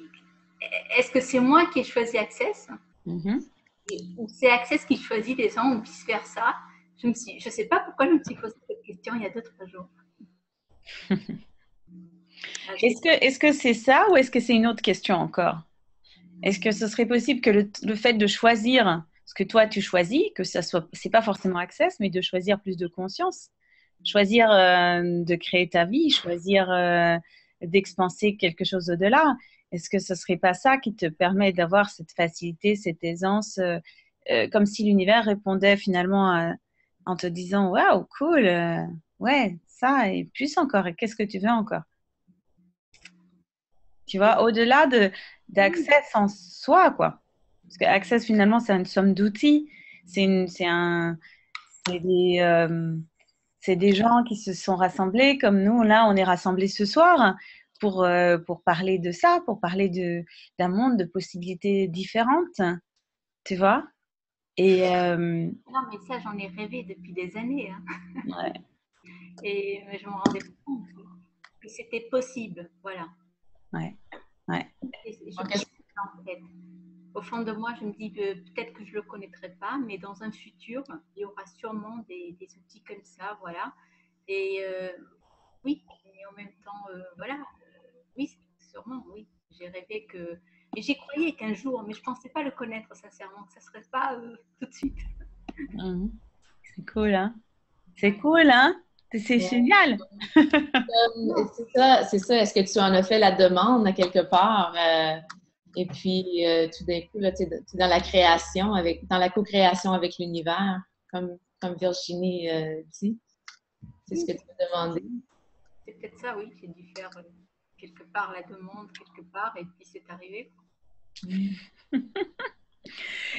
est-ce que c'est moi qui ai choisi Access ou c'est Access qui choisit les gens ou vice-versa? Je ne sais pas pourquoi je me suis posé cette question il y a 2-3 jours. Est-ce que c'est ça ou est-ce que c'est une autre question encore? Est-ce que ce serait possible que le fait de choisir ce que toi tu choisis, que ça soit, c'est pas forcément Access, mais de choisir plus de conscience, choisir de créer ta vie, choisir d'expanser quelque chose au-delà, est-ce que ce serait pas ça qui te permet d'avoir cette facilité, cette aisance, comme si l'univers répondait finalement en te disant waouh, cool, ouais, ça et plus encore, et qu'est-ce que tu veux encore? Tu vois, au-delà d'Access en soi, quoi. Parce que Access, finalement, c'est une somme d'outils. C'est des gens qui se sont rassemblés, comme nous, là, on est rassemblés ce soir pour parler de ça, pour parler d'un monde de possibilités différentes, tu vois. Et Non, mais ça, j'en ai rêvé depuis des années. Hein. ouais. Et je me rendais compte que c'était possible. Voilà. Ouais. Ouais. Et je me dis, en fait, au fond de moi, je me dis peut-être que je ne le connaîtrai pas, mais dans un futur, il y aura sûrement des outils comme ça. Voilà. Et oui, mais en même temps, voilà. Oui, sûrement, oui. J'ai rêvé que. Et j'y croyais qu'un jour, mais je ne pensais pas le connaître sincèrement, que ça ne serait pas tout de suite. Mhm. C'est cool, hein? C'est cool, hein? C'est génial! C'est ça. Est-ce que tu en as fait la demande à quelque part? Et puis, tout d'un coup, tu es dans la création, dans la co-création avec l'univers, comme Virginie dit. C'est ce que tu as demandé. C'est peut-être ça, oui. J'ai dû faire quelque part la demande, quelque part, et puis c'est arrivé.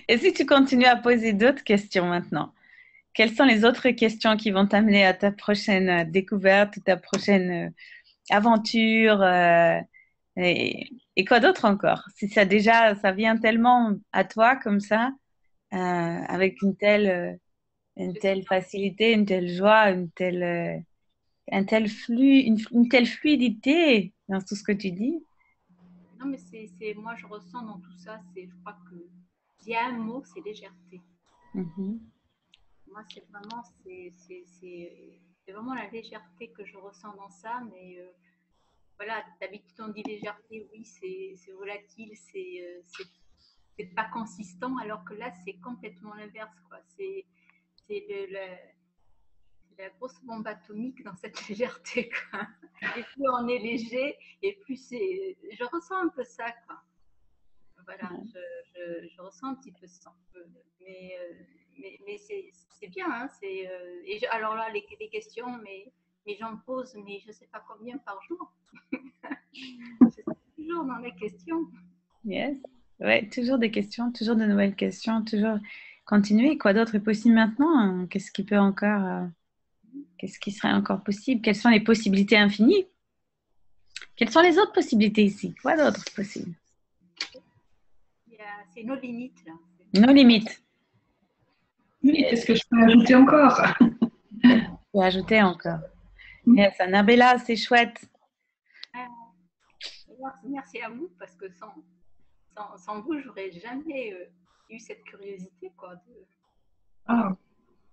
Et si tu continues à poser d'autres questions maintenant? Quelles sont les autres questions qui vont t'amener à ta prochaine découverte, ta prochaine aventure et quoi d'autre encore? Si ça déjà, ça vient tellement à toi comme ça, avec une telle facilité, une telle joie, un tel flux, une telle fluidité dans tout ce que tu dis. Non, mais moi, je ressens dans tout ça, je crois que s'il y a un mot, c'est légèreté. Mm-hmm. Moi, c'est vraiment la légèreté que je ressens dans ça, mais voilà, d'habitude on dit légèreté, oui, c'est volatile, c'est pas consistant, alors que là, c'est complètement l'inverse, quoi. C'est la grosse bombe atomique dans cette légèreté, quoi. Et plus on est léger, et plus je ressens un peu ça, quoi. Voilà, je ressens un petit peu ça. Mais c'est bien, hein, alors là, les questions, mais j'en pose, mais je ne sais pas combien par jour. Je suis toujours dans les questions. Yes. Ouais, toujours des questions, toujours de nouvelles questions, toujours continuer. Quoi d'autre est possible maintenant? Qu'est-ce qui peut encore, qu'est-ce qui serait encore possible? Quelles sont les possibilités infinies? Quelles sont les autres possibilités ici? Quoi d'autre est possible? C'est nos limites, là. Nos limites. Oui, qu'est-ce que je peux ajouter encore? Je peux ajouter encore. Yes, Annabella, c'est chouette. Merci à vous, parce que sans vous, j'aurais jamais eu cette curiosité, quoi. Ah,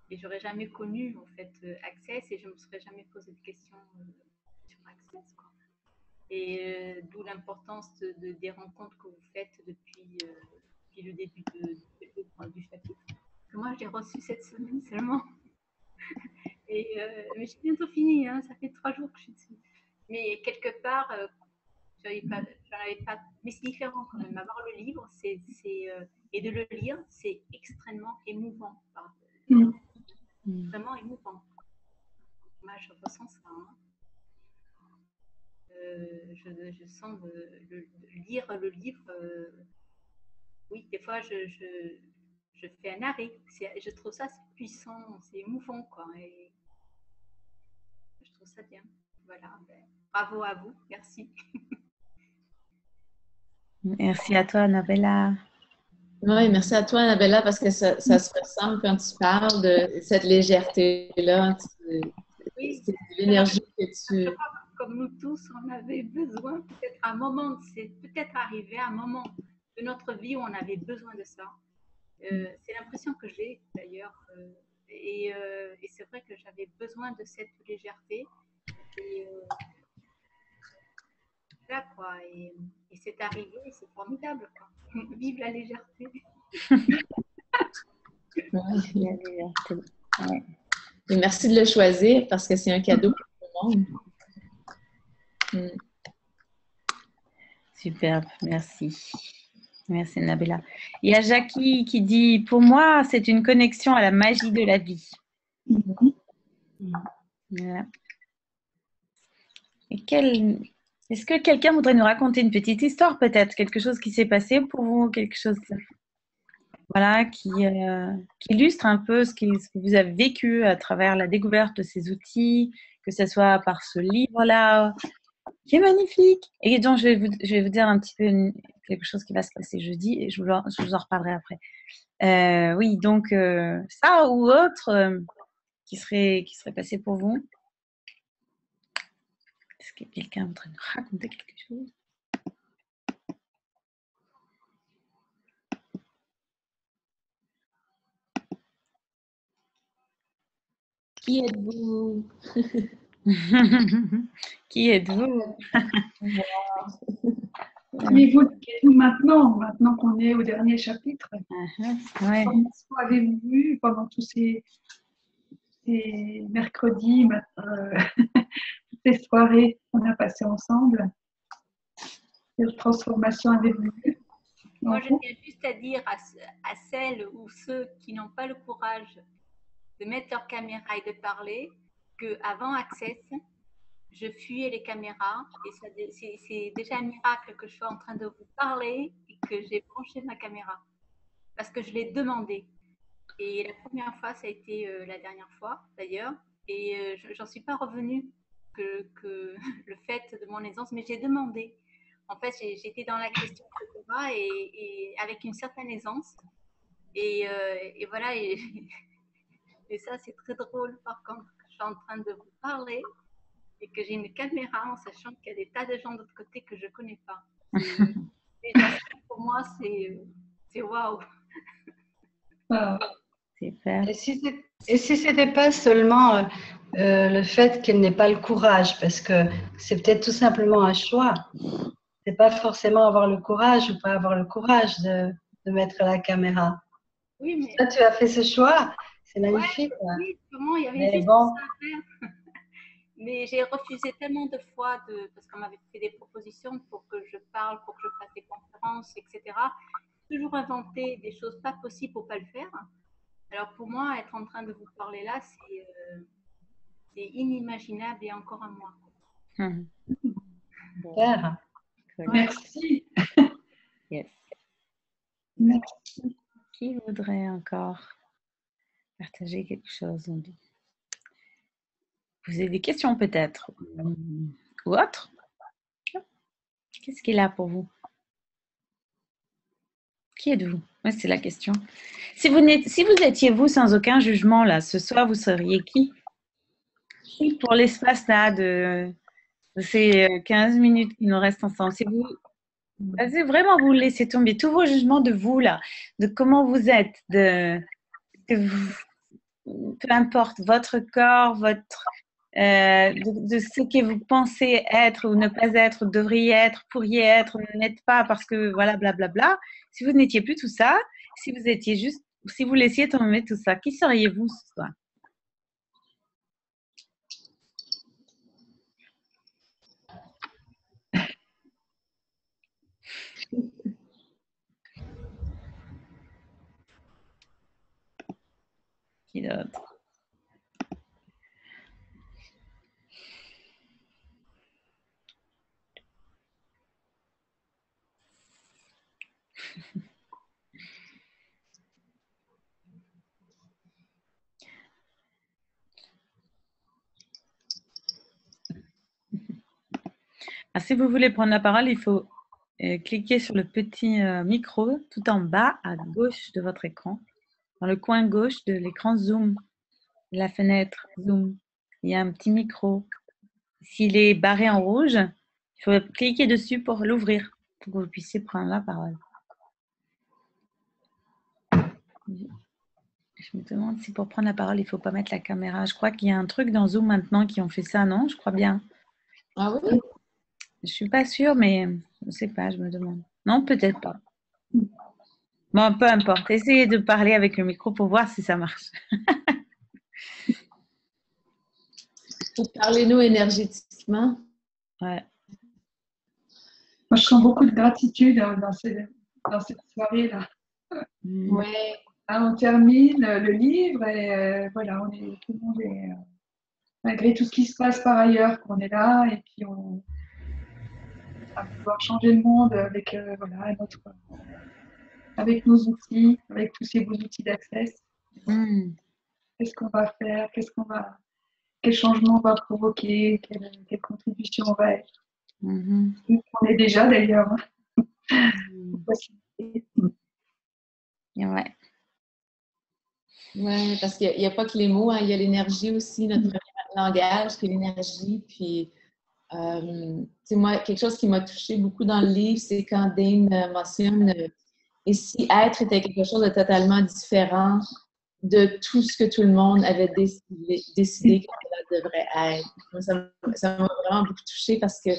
Et j'aurais jamais connu, en fait, Access, et je me serais jamais posé de questions sur Access, quoi. Et d'où l'importance des rencontres que vous faites depuis le début du chapitre. Parce que moi, je l'ai reçu cette semaine seulement. Mais j'ai bientôt fini, hein, ça fait 3 jours que je suis dessus. Mais quelque part, j'en avais pas. Mais c'est différent quand même. Avoir le livre, et de le lire, c'est extrêmement émouvant. Vraiment émouvant. Moi, je ressens ça. Hein. je sens lire le livre. Oui, des fois, je fais un arrêt. Je trouve ça puissant, c'est émouvant, quoi. Et je trouve ça bien. Voilà. Ben, bravo à vous. Merci. Merci à toi, Annabella. Oui, merci à toi, Annabella, parce que ça se ressent quand tu parles de cette légèreté-là. Oui, C'est l'énergie que je tu... crois que comme nous tous, on avait besoin, peut-être à un moment, c'est peut-être arrivé à un moment de notre vie où on avait besoin de ça. C'est l'impression que j'ai d'ailleurs. Et c'est vrai que j'avais besoin de cette légèreté. Et là, quoi. Et c'est arrivé, c'est formidable, quoi. Vive la légèreté. Ouais. Et merci de le choisir parce que c'est un cadeau pour tout le monde. Superbe, merci. Merci, Annabella. Il y a Jackie qui dit « Pour moi, c'est une connexion à la magie de la vie. » Voilà. Est-ce que quelqu'un voudrait nous raconter une petite histoire, peut-être? Quelque chose qui s'est passé pour vous, quelque chose voilà, qui illustre un peu ce que vous avez vécu à travers la découverte de ces outils, que ce soit par ce livre-là, qui est magnifique. Et donc, je vais vous dire un petit peu quelque chose qui va se passer jeudi et je vous en reparlerai après. Oui, donc ça ou autre qui serait passé pour vous? Est-ce que quelqu'un voudrait nous raconter quelque chose? Qui êtes-vous? Qui êtes-vous? Qui maintenant qu'on est au dernier chapitre? Ouais. Comment avez-vous vu pendant tous ces mercredis, toutes ces soirées qu'on a passées ensemble? Quelle transformation avez-vous vu? Moi, je tiens juste à dire à celles ou ceux qui n'ont pas le courage de mettre leur caméra et de parler qu'avant Access, je fuyais les caméras et c'est déjà un miracle que je sois en train de vous parler et que j'ai branché ma caméra parce que je l'ai demandé. Et la première fois, ça a été la dernière fois d'ailleurs et j'en suis pas revenue que le fait de mon aisance, mais j'ai demandé. En fait, j'étais dans la question, etc. Et avec une certaine aisance. Et voilà, et ça, c'est très drôle par contre, que je suis en train de vous parler et que j'ai une caméra en sachant qu'il y a des tas de gens de l'autre côté que je ne connais pas. Déjà, pour moi, c'est waouh. Super. Et si c'était pas seulement le fait qu'elle n'ait pas le courage, parce que c'est peut-être tout simplement un choix. C'est pas forcément avoir le courage ou pas avoir le courage de mettre la caméra. Oui, mais Toi, tu as fait ce choix, c'est magnifique. ouais, oui, comment il y avait Mais juste bon. ça à faire. Mais j'ai refusé tellement de fois parce qu'on m'avait fait des propositions pour que je parle, pour que je fasse des conférences, etc. Toujours inventer des choses pas possibles pour pas le faire. Alors pour moi, être en train de vous parler là, c'est inimaginable et encore un mois. Super. Merci. Yes. Merci. Qui voudrait encore partager quelque chose? Vous avez des questions peut-être ou autre? Qu'est-ce qu'il a pour vous? Qui êtes-vous? Ouais, c'est la question. Si vous étiez vous sans aucun jugement là, ce soir, vous seriez qui? Qui pour l'espace là de ces 15 minutes qui nous restent ensemble? Si vous vraiment vous laissez tomber tous vos jugements de vous là, de comment vous êtes, peu importe votre corps, de ce que vous pensez être ou ne pas être, devriez être, pourriez être, n'êtes pas parce que voilà, blablabla. Si vous n'étiez plus tout ça, si vous étiez juste, si vous laissiez tomber tout ça, qui seriez-vous ce soir? Qui d'autre? Ah, si vous voulez prendre la parole, il faut cliquer sur le petit micro tout en bas à gauche de votre écran, dans le coin gauche de l'écran Zoom, la fenêtre Zoom. Il y a un petit micro. S'il est barré en rouge, il faut cliquer dessus pour l'ouvrir, pour que vous puissiez prendre la parole. Je me demande si pour prendre la parole, il ne faut pas mettre la caméra. Je crois qu'il y a un truc dans Zoom maintenant qui ont fait ça, non? Je crois bien. Ah oui? Je ne suis pas sûre, mais je ne sais pas, je me demande. Non, peut-être pas. Bon, peu importe. Essayez de parler avec le micro pour voir si ça marche. Parlez-nous énergétiquement. Ouais. Moi, je sens beaucoup de gratitude dans cette soirée-là. Ouais. Là, on termine le livre et voilà, tout le monde est, malgré tout ce qui se passe par ailleurs, qu'on est là et puis on va pouvoir changer le monde avec, voilà, avec nos outils, avec tous ces beaux outils d'accès. Qu'est-ce qu'on va faire? Quel changement on va provoquer? Quelle contribution on va être? On est déjà d'ailleurs. Ouais. Oui, parce qu'il n'y a pas que les mots, hein, il y a l'énergie aussi, notre premier langage, qui est l'énergie. Puis, moi, quelque chose qui m'a touchée beaucoup dans le livre, c'est quand Dane mentionne et si être était quelque chose de totalement différent de tout ce que tout le monde avait décidé que cela devrait être. Moi, ça m'a vraiment beaucoup touchée parce que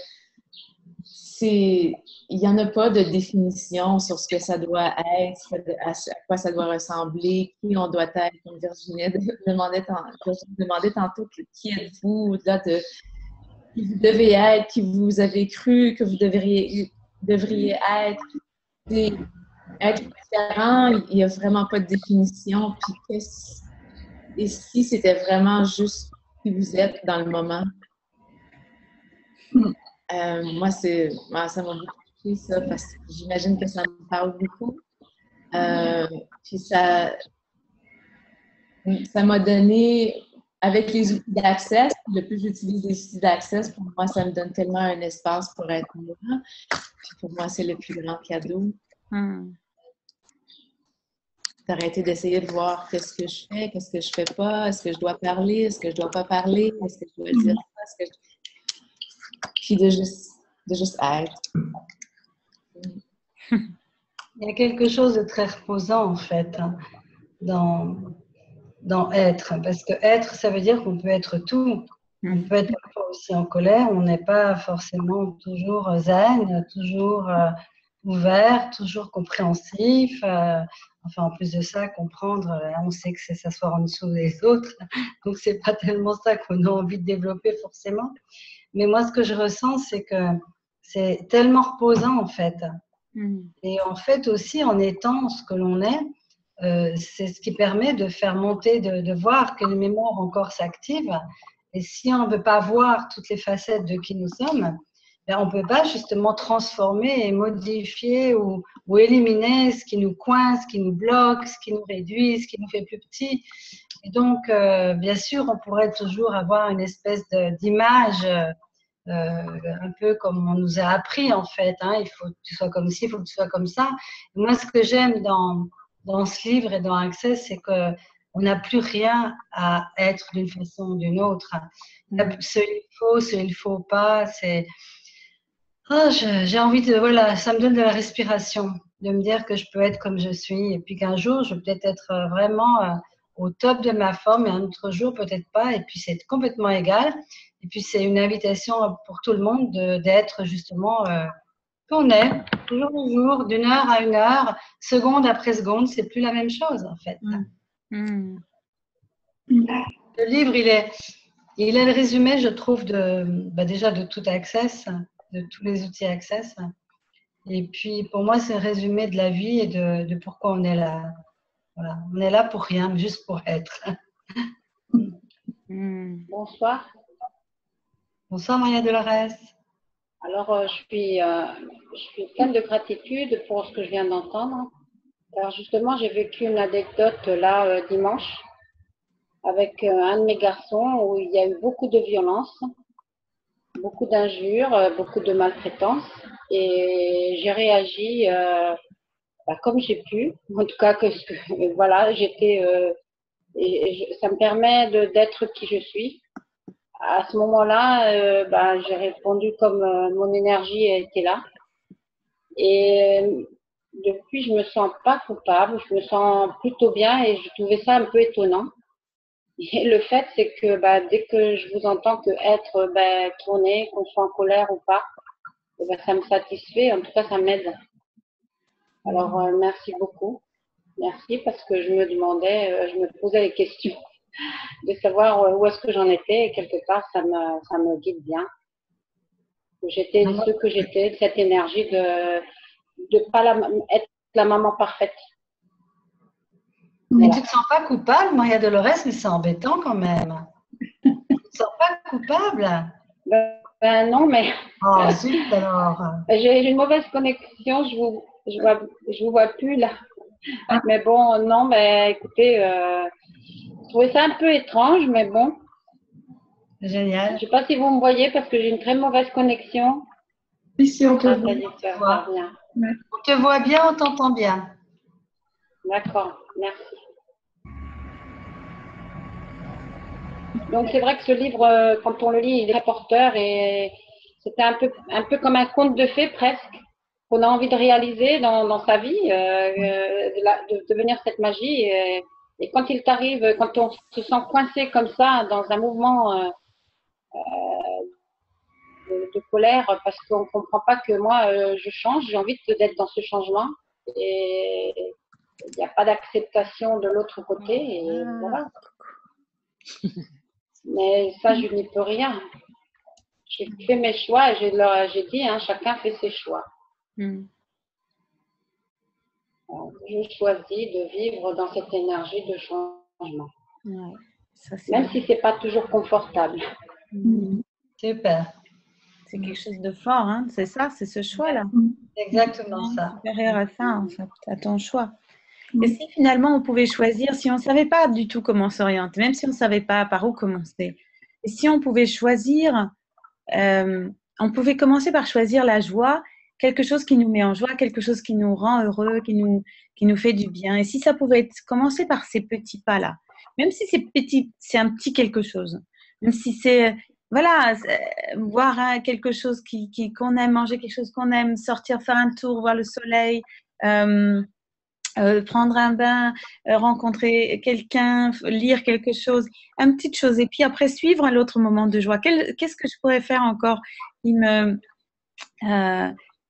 il n'y en a pas de définition sur ce que ça doit être, à quoi ça doit ressembler, qui on doit être. Comme Virginie demandait tantôt, qui êtes-vous, au-delà de qui vous devez être, qui vous avez cru que vous devriez être. Être différent, il n'y a vraiment pas de définition. Puis et si c'était vraiment juste qui vous êtes dans le moment? Moi, ça m'a beaucoup touché, ça, parce que j'imagine que ça me parle beaucoup. Puis ça m'a donné, avec les outils d'accès, le plus j'utilise les outils d'accès, pour moi, ça me donne tellement un espace pour être moi. Puis pour moi, c'est le plus grand cadeau. D'arrêter d'essayer de voir qu'est-ce que je fais, qu'est-ce que je fais pas, est-ce que je dois parler, est-ce que je dois pas parler, est-ce que je dois dire ça, puis de juste être. Il y a quelque chose de très reposant en fait dans être, parce que être, ça veut dire qu'on peut être tout. On peut être parfois aussi en colère, on n'est pas forcément toujours zen, toujours ouvert, toujours compréhensif. Enfin, en plus de ça, comprendre, on sait que c'est s'asseoir en dessous des autres, donc c'est pas tellement ça qu'on a envie de développer forcément. Mais moi, ce que je ressens, c'est que c'est tellement reposant en fait. Et en fait aussi, en étant ce que l'on est, c'est ce qui permet de faire monter, de voir que les mémoires encore s'activent. Et si on ne veut pas voir toutes les facettes de qui nous sommes, ben on ne peut pas justement transformer et modifier ou éliminer ce qui nous coince, ce qui nous bloque, ce qui nous réduit, ce qui nous fait plus petits. Et donc, bien sûr, on pourrait toujours avoir une espèce d'image un peu comme on nous a appris en fait. Hein, il faut que tu sois comme ci, il faut que tu sois comme ça. Et moi, ce que j'aime dans ce livre et dans Access, c'est que on n'a plus rien à être d'une façon ou d'une autre. Ce il faut, ce il faut pas, c'est j'ai envie de voilà, ça me donne de la respiration, de me dire que je peux être comme je suis et puis qu'un jour je vais peut-être être vraiment au top de ma forme et un autre jour peut-être pas et puis c'est complètement égal. Et puis c'est une invitation pour tout le monde d'être justement qu'on est, jour au jour, d'une heure à une heure, seconde après seconde, c'est plus la même chose en fait. Le livre, il est le résumé, je trouve, déjà de tout Access, de tous les outils Access. Et puis pour moi, c'est le résumé de la vie et de pourquoi on est là. Voilà. On est là pour rien, mais juste pour être. Bonsoir. Bonsoir Maria Dolores. Alors, je suis pleine de gratitude pour ce que je viens d'entendre. Alors justement, j'ai vécu une anecdote là dimanche avec un de mes garçons où il y a eu beaucoup de violence. beaucoup d'injures, beaucoup de maltraitance. Et j'ai réagi comme j'ai pu. En tout cas, voilà, ça me permet d'être qui je suis. À ce moment-là, j'ai répondu comme mon énergie était là. Et depuis, je me sens pas coupable, je me sens plutôt bien et je trouvais ça un peu étonnant. Et le fait, c'est que dès que je vous entends que être qui on est, qu'on soit en colère ou pas, ça me satisfait, en tout cas ça m'aide. Alors merci beaucoup. Merci parce que je me demandais, je me posais les questions de savoir où est-ce que j'en étais et quelque part ça me guide bien. J'étais ce que j'étais, cette énergie de pas être la maman parfaite. Mais tu te sens pas coupable, Maria Dolores, mais c'est embêtant quand même. Tu te sens pas coupable? Non, mais Oh, zut alors. j'ai une mauvaise connexion, je vous vois plus là. Mais bon, non, mais écoutez, je trouvais ça un peu étrange, mais bon. Génial. Je sais pas si vous me voyez parce que j'ai une très mauvaise connexion. Ici, on te Ça voit. y est, ça va bien. On te voit bien, on t'entend bien. D'accord, merci. Donc c'est vrai que ce livre, quand on le lit, il est très porteur et c'était un peu comme un conte de fées presque, qu'on a envie de réaliser dans sa vie, de devenir cette magie. Et quand il t'arrive, quand on se sent coincé comme ça dans un mouvement de colère parce qu'on ne comprend pas que moi je change, j'ai envie d'être dans ce changement et il n'y a pas d'acceptation de l'autre côté et voilà. Mais ça, je n'y peux rien. J'ai fait mes choix et j'ai dit, chacun fait ses choix. Je choisis de vivre dans cette énergie de changement. Ouais, ça, même si ce n'est pas toujours confortable. Super. C'est quelque chose de fort, hein? C'est ça, c'est ce choix-là. Exactement ça. Supérieur à ça, en fait, à ton choix. Et si finalement on pouvait choisir, si on ne savait pas du tout comment s'orienter, même si on ne savait pas par où commencer, et si on pouvait choisir, on pouvait commencer par choisir la joie, quelque chose qui nous met en joie, quelque chose qui nous rend heureux, qui nous fait du bien. Et si ça pouvait commencer par ces petits pas-là, même si c'est petit, c'est un petit quelque chose, même si c'est voilà, voir quelque chose qu'on aime, manger quelque chose qu'on aime, sortir, faire un tour, voir le soleil, prendre un bain, rencontrer quelqu'un, lire quelque chose, une petite chose. Et puis après, suivre un autre moment de joie. Qu'est-ce que je pourrais faire encore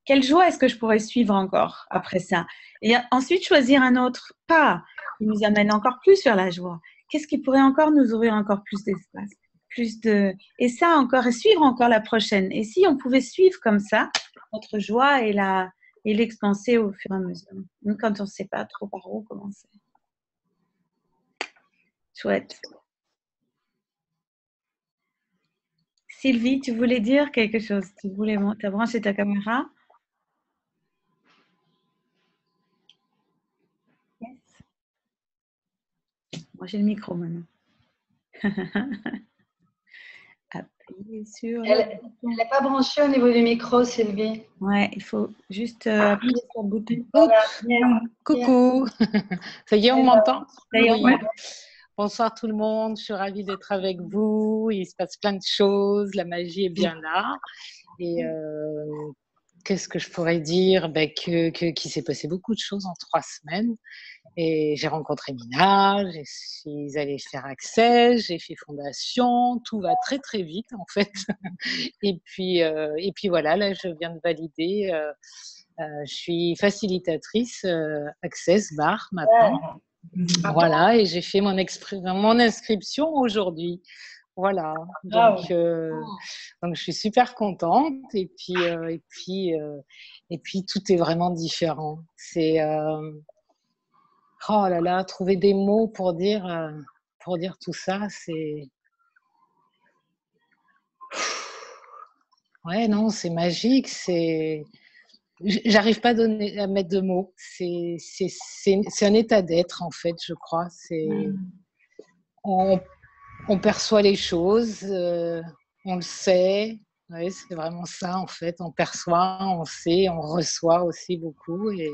quelle joie est-ce que je pourrais suivre encore après ça? Et ensuite, choisir un autre pas qui nous amène encore plus vers la joie. Qu'est-ce qui pourrait encore nous ouvrir encore plus d'espace? Et ça encore, et suivre encore la prochaine. Et si on pouvait suivre comme ça notre joie et l'expanser au fur et à mesure, même quand on ne sait pas trop par où commencer. Chouette. Sylvie, tu voulais dire quelque chose? Tu as branché ta caméra? Yes. Moi, j'ai le micro maintenant. Appuyez sur. Elle n'est pas branchée au niveau du micro, Sylvie. Ouais, il faut juste appuyer sur le bouton. Voilà. Coucou. Ça y est, on m'entend? Ça y est, Oui. Bonsoir tout le monde, je suis ravie d'être avec vous. Il se passe plein de choses, la magie est bien là. Et qu'est-ce que je pourrais dire? Qu'il s'est passé beaucoup de choses en 3 semaines. Et j'ai rencontré Mina, je suis allée faire Access, j'ai fait Fondation, tout va très très vite en fait. Et puis voilà, là je viens de valider, je suis facilitatrice Access Bar maintenant. Voilà, et j'ai fait mon inscription aujourd'hui. Voilà, donc je suis super contente et puis tout est vraiment différent. C'est oh là là, trouver des mots pour dire tout ça, c'est ouais non, c'est magique, j'arrive pas à mettre de mots. C'est un état d'être en fait, je crois. On perçoit les choses, on le sait, Ouais, c'est vraiment ça en fait. On perçoit, on sait, on reçoit aussi beaucoup et,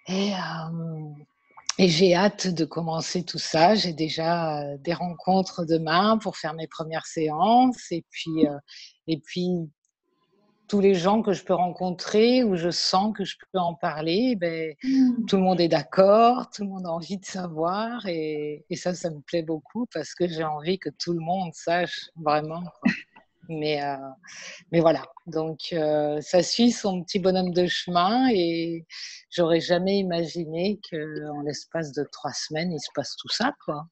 et j'ai hâte de commencer tout ça. J'ai déjà des rencontres demain pour faire mes premières séances et puis tous les gens que je peux rencontrer où je sens que je peux en parler, ben, tout le monde est d'accord, tout le monde a envie de savoir et ça me plaît beaucoup parce que j'ai envie que tout le monde sache vraiment, quoi. Mais voilà, donc ça suit son petit bonhomme de chemin et j'aurais jamais imaginé qu'en l'espace de 3 semaines, il se passe tout ça, quoi.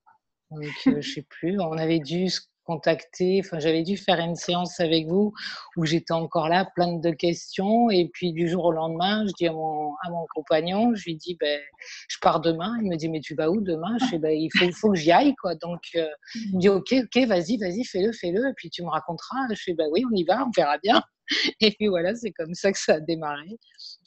Donc je sais plus, on avait dû se contacter, enfin j'avais dû faire une séance avec vous où j'étais encore là, pleine de questions et puis du jour au lendemain, je dis à mon compagnon, je lui dis: «Beh, je pars demain». Il me dit: «Mais tu vas où demain?» Je fais: «Bah, il faut que j'y aille, quoi». Donc il me dit: «OK, vas-y, fais-le et puis tu me raconteras». Je fais: «Bah oui, on y va, on verra bien». Et puis voilà, c'est comme ça que ça a démarré.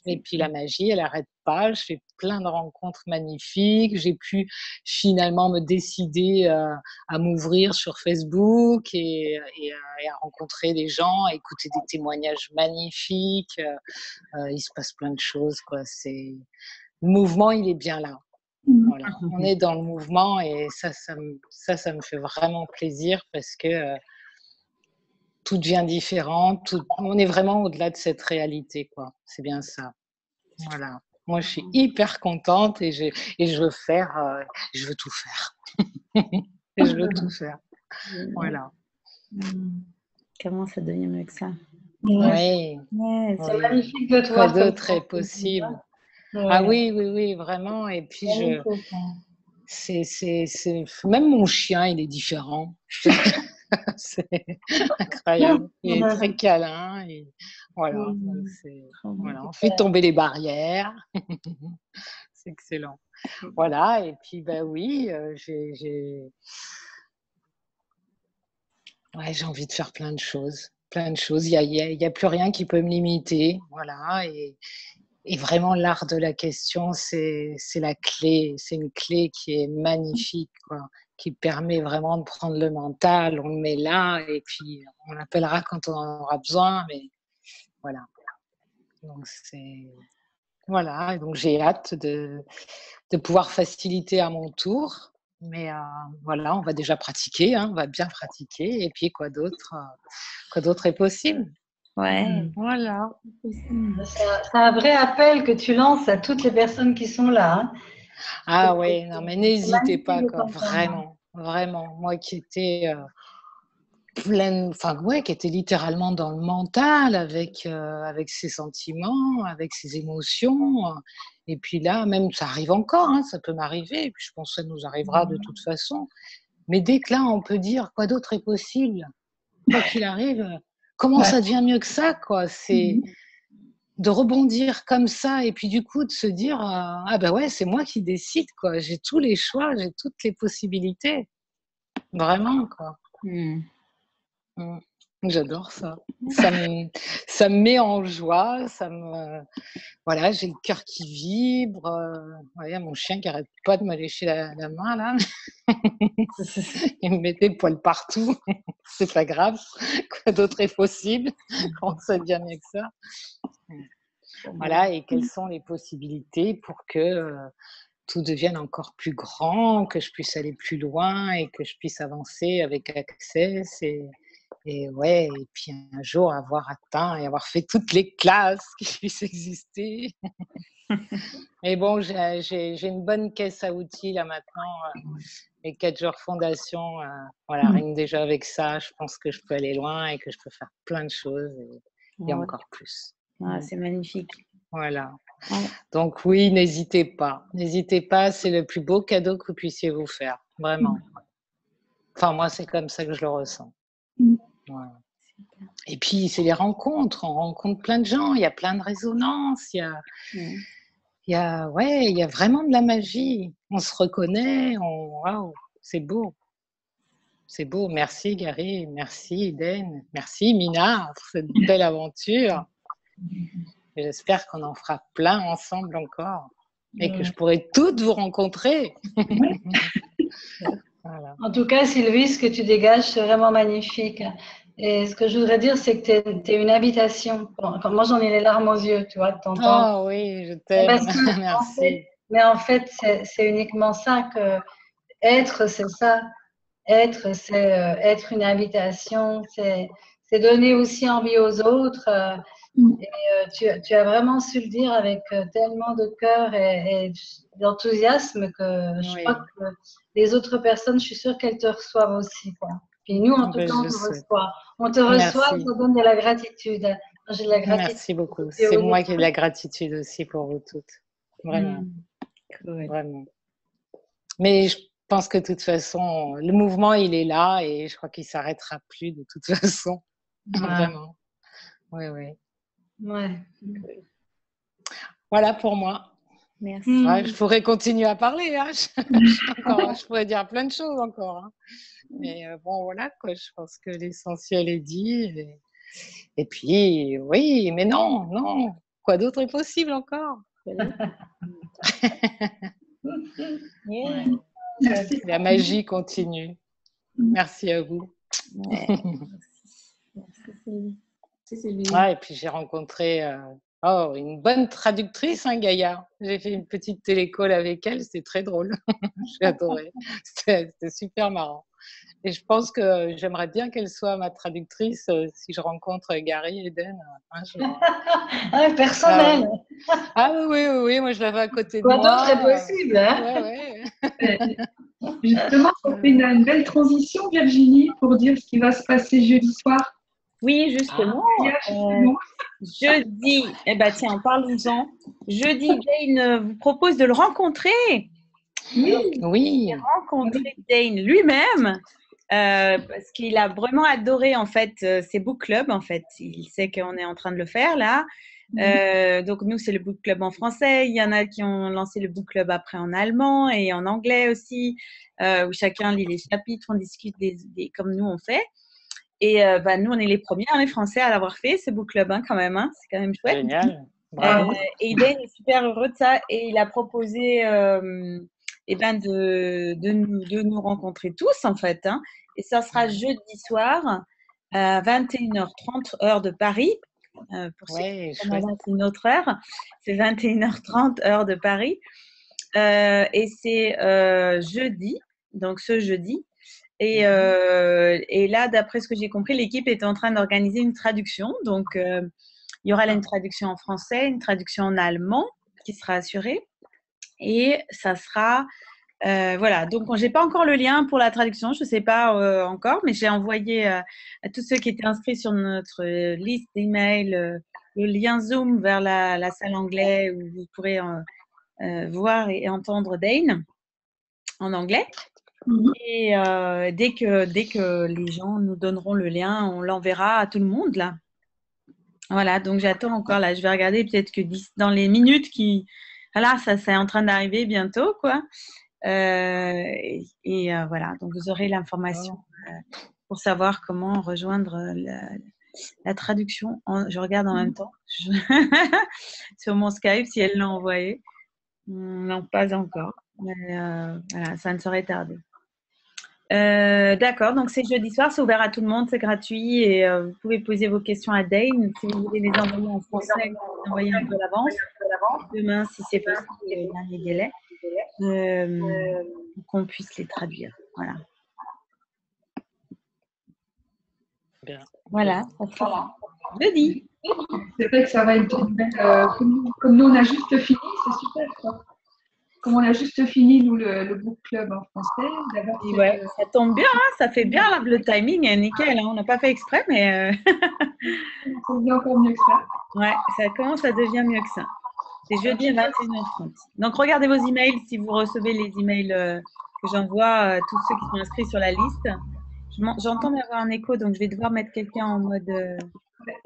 Et puis la magie, elle n'arrête pas. Je fais plein de rencontres magnifiques. J'ai pu finalement me décider à m'ouvrir sur Facebook et à rencontrer des gens, à écouter des témoignages magnifiques. Il se passe plein de choses, quoi. Le mouvement, il est bien là. Voilà. On est dans le mouvement et ça me fait vraiment plaisir parce que tout devient différent. On est vraiment au-delà de cette réalité, quoi. C'est bien ça. Voilà. Moi, je suis hyper contente et je veux je veux tout faire. Et je veux tout faire. Voilà. Comment ça devient mieux que ça? Oui. C'est magnifique de te Quoi voir. d'autre est possible? Ah oui, vraiment. Et puis, même mon chien, il est différent. C'est incroyable. Il est très câlin. Et voilà. Donc voilà. On fait tomber les barrières. C'est excellent. Voilà. Et puis, bah oui, j'ai envie de faire plein de choses. Plein de choses. Il y a plus rien qui peut me limiter. Voilà. Et vraiment, l'art de la question, c'est la clé. C'est une clé qui est magnifique, quoi, qui permet vraiment de prendre le mental, on le met là, et puis on l'appellera quand on en aura besoin. Mais voilà. Donc, voilà. Et donc, j'ai hâte de pouvoir faciliter à mon tour. Mais voilà, on va déjà pratiquer, hein, on va bien pratiquer. Et puis, quoi d'autre est possible? Ouais. Voilà. C'est un vrai appel que tu lances à toutes les personnes qui sont là. Hein. Ah ouais, non, mais n'hésitez pas, quoi, vraiment, vraiment. Moi qui étais pleine, enfin ouais, qui était littéralement dans le mental avec ses sentiments, avec ses émotions. Et puis là, même ça arrive encore, hein, ça peut m'arriver. Et puis je pense que ça nous arrivera de toute façon. Mais dès que là, on peut dire quoi d'autre est possible, quoi qu'il arrive, comment ça devient mieux que ça, quoi. C'est de rebondir comme ça et puis du coup de se dire ah ben ouais, c'est moi qui décide, quoi. J'ai tous les choix, j'ai toutes les possibilités. Vraiment, quoi. J'adore ça. Ça me met en joie, voilà, j'ai le cœur qui vibre. Ouais, mon chien qui arrête pas de me lécher la main là. Il me mettait le poil partout. C'est pas grave. Quoi d'autre est possible? Comment ça devient mieux que ça? Voilà, et quelles sont les possibilités pour que tout devienne encore plus grand, que je puisse aller plus loin et que je puisse avancer avec Access et ouais, et puis un jour avoir atteint et avoir fait toutes les classes qui puissent exister. Mais bon, j'ai une bonne caisse à outils là maintenant, les 4 jours fondation, voilà, rien que déjà avec ça, je pense que je peux aller loin et que je peux faire plein de choses et encore plus. Ah, c'est magnifique. Voilà. Donc oui, n'hésitez pas. N'hésitez pas, c'est le plus beau cadeau que vous puissiez vous faire, vraiment. Enfin, moi, c'est comme ça que je le ressens. Voilà. Et puis, c'est les rencontres. On rencontre plein de gens, il y a plein de résonances, il y a vraiment de la magie. On se reconnaît, waouh, c'est beau. C'est beau. Merci Gary, merci Eden, merci Mina pour cette belle aventure. Et j'espère qu'on en fera plein ensemble encore et que je pourrai toutes vous rencontrer. Voilà. En tout cas, Sylvie, ce que tu dégages, c'est vraiment magnifique. Et ce que je voudrais dire, c'est que tu es une habitation. Quand moi, j'en ai les larmes aux yeux, tu vois, de t'entendre. Oh oui, je t'aime. Parce que, Merci. en fait, c'est uniquement ça que être, c'est ça. Être, c'est être une habitation, c'est donner aussi envie aux autres. Tu as vraiment su le dire avec tellement de cœur et d'enthousiasme que je Oui, crois que les autres personnes, je suis sûre qu'elles te reçoivent aussi, quoi. Puis nous, en tout ben, cas, je on le te souhaite. reçoit. On te reçoit et Merci. ça donne de la gratitude. J'ai de la gratitude. Merci beaucoup. C'est moi qui ai de la gratitude aussi pour vous toutes. Vraiment, Cool. vraiment. Mais je pense que de toute façon, le mouvement, il est là et je crois qu'il ne s'arrêtera plus de toute façon. Vraiment. Oui, oui. Ouais. Voilà pour moi. Merci. Ouais, je pourrais continuer à parler. Hein. Je pourrais dire plein de choses encore. Hein. Mais bon, voilà, quoi. Je pense que l'essentiel est dit. Et puis, oui, mais non, non. Quoi d'autre est possible encore? Yeah. Merci. La magie continue. Merci à vous. Ouais. Merci, Sylvie. C'est Sylvie. Ah, et puis j'ai rencontré une bonne traductrice, hein, Gaïa. J'ai fait une petite télécall avec elle, c'était très drôle. J'ai adoré. C'était super marrant. Et je pense que j'aimerais bien qu'elle soit ma traductrice si je rencontre Gary et Eden un jour. Personnel. Oui, moi je l'avais à côté de Quoi moi. d'autre est possible, hein? Ouais. Justement, ça fait une belle transition, Virginie, pour dire ce qui va se passer jeudi soir. Oui, justement. Jeudi, tiens, parlons-en. Jeudi, Dane vous propose de le rencontrer. Oui. Rencontrer Dane lui-même parce qu'il a vraiment adoré en fait ces book clubs. En fait, il sait qu'on est en train de le faire là. Donc nous, c'est le book club en français. Il y en a qui ont lancé le book club après en allemand et en anglais aussi, où chacun lit les chapitres, on discute comme nous on fait. Et nous, on est les premiers, les Français, à l'avoir fait, ce book club, quand même. Hein. C'est quand même chouette. Génial. Bravo. Et Dane est super heureux de ça. Et il a proposé de nous rencontrer tous, en fait. Hein. Et ça sera jeudi soir, à 21h30, heure de Paris. Pour ceux qui sont Canada, c'est une autre heure. C'est 21h30, heure de Paris. Et c'est jeudi, donc ce jeudi. Et là, d'après ce que j'ai compris, l'équipe est en train d'organiser une traduction. Donc, il y aura là une traduction en français, une traduction en allemand qui sera assurée. Et ça sera… voilà. Donc, je n'ai pas encore le lien pour la traduction. Je ne sais pas encore, mais j'ai envoyé à tous ceux qui étaient inscrits sur notre liste d'emails le lien Zoom vers la salle anglais où vous pourrez voir et entendre Dane en anglais. Et dès que les gens nous donneront le lien, on l'enverra à tout le monde là. Voilà, donc j'attends encore là. Je vais regarder peut-être que dans les minutes qui… Voilà, ça c'est en train d'arriver bientôt, quoi. Voilà, donc vous aurez l'information pour savoir comment rejoindre la traduction. Je regarde en même temps sur mon Skype si elle l'a envoyé. Non, pas encore. Mais voilà, ça ne saurait tarder. D'accord, donc c'est jeudi soir, c'est ouvert à tout le monde, c'est gratuit et vous pouvez poser vos questions à Dane. Si vous voulez les envoyer en français, vous les envoyer un peu à l'avance. Demain, si c'est possible, le dernier délai, pour qu'on puisse les traduire. Voilà. Bien. Voilà, ça sera jeudi. C'est vrai que ça va être une belle. Comme nous, on a juste fini, c'est super, quoi. Comme on a juste fini, nous, le book club en français. Ouais, ça tombe bien, hein, ça fait bien, le timing est nickel. Hein, on n'a pas fait exprès, mais. Ça devient encore mieux que ça. Ouais, ça commence à devenir mieux que ça. C'est jeudi à 21h30. Donc, regardez vos emails si vous recevez les emails que j'envoie, tous ceux qui sont inscrits sur la liste. J'entends m'avoir un écho, donc je vais devoir mettre quelqu'un en mode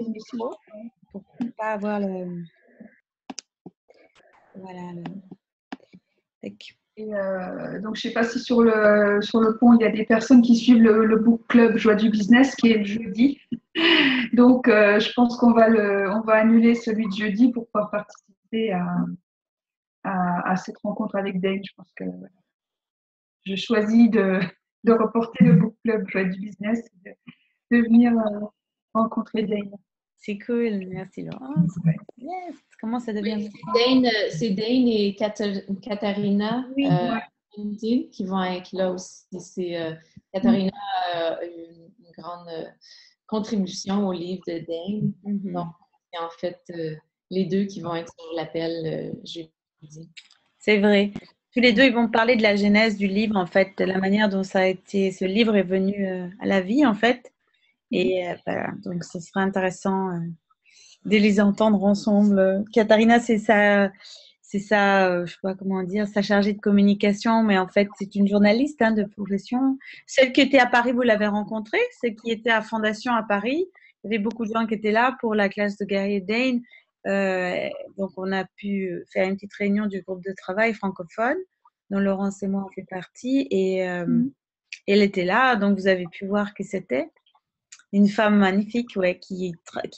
micro pour ne pas avoir le. Voilà. Et donc, je ne sais pas si sur le pont, il y a des personnes qui suivent le book club Joie du business qui est le jeudi. Donc, je pense qu'on va annuler celui de jeudi pour pouvoir participer à cette rencontre avec Dane. Je pense que je choisis de reporter le book club Joie du business de venir rencontrer Dane. C'est cool, merci Laurence. Ouais. Yes. Comment ça devient? C'est Dane et Katharina Oui. qui vont être là aussi. Katharina a une grande contribution au livre de Dane. Donc, c'est en fait les deux qui vont être sur l'appel jeudi. C'est vrai. Tous les deux, ils vont parler de la genèse du livre, en fait, de la manière dont ce livre est venu à la vie, en fait. Et voilà, donc ce sera intéressant de les entendre ensemble. Katharina, c'est sa, je sais pas comment dire, sa chargée de communication, mais en fait, c'est une journaliste de profession. Celle qui était à Paris, vous l'avez rencontrée, celle qui était à Fondation à Paris. Il y avait beaucoup de gens qui étaient là pour la classe de Gary et Dane. Donc, on a pu faire une petite réunion du groupe de travail francophone, dont Laurence et moi on fait partie. Et elle était là, donc vous avez pu voir qui c'était. Une femme magnifique, ouais, qui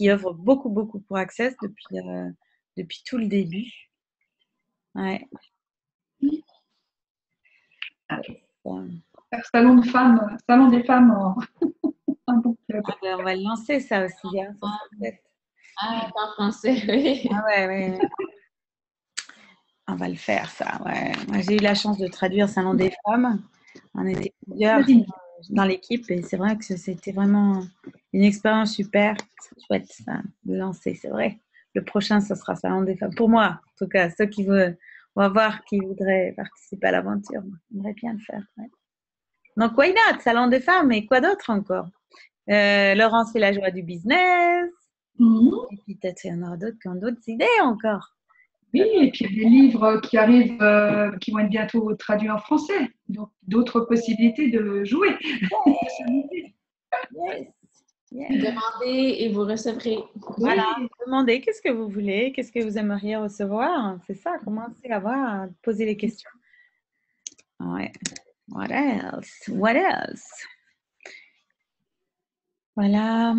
œuvre beaucoup, beaucoup pour Access depuis tout le début. Ouais. Salon des femmes en book club. Ah ben, on va le lancer, ça aussi. En français, oui. Ah ouais. On va le faire, ça. Ouais. Moi, j'ai eu la chance de traduire Salon des femmes. On était plusieurs dans l'équipe et c'est vrai que c'était vraiment une expérience super chouette ça, de lancer, c'est vrai. Le prochain, ce sera Salon des femmes. Pour moi, en tout cas, ceux qui veulent, on va voir qui voudraient participer à l'aventure. J'aimerais bien le faire. Ouais. Donc, why not? Salon des femmes et quoi d'autre encore? Laurence fait la joie du business. Et puis peut-être il y en aura d'autres qui ont d'autres idées encore. Oui, et puis il y a des livres qui arrivent, qui vont être bientôt traduits en français. Donc, d'autres possibilités de jouer. Yes. Demandez et vous recevrez. Voilà, demandez qu'est-ce que vous voulez, qu'est-ce que vous aimeriez recevoir. C'est ça, commencez à poser les questions. Ouais. What else? Voilà.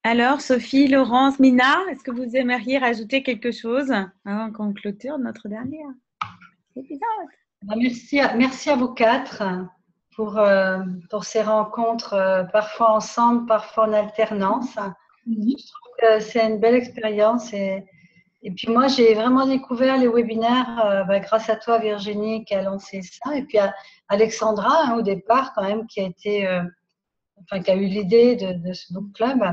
Alors, Sophie, Laurence, Mina, est-ce que vous aimeriez rajouter quelque chose avant qu'on clôture notre dernier épisode? Merci à vous quatre pour ces rencontres, parfois ensemble, parfois en alternance. Je trouve que c'est une belle expérience. Et puis moi, j'ai vraiment découvert les webinaires grâce à toi, Virginie, qui a lancé ça. Et puis à Alexandra, au départ, quand même, qui a eu l'idée de ce book club.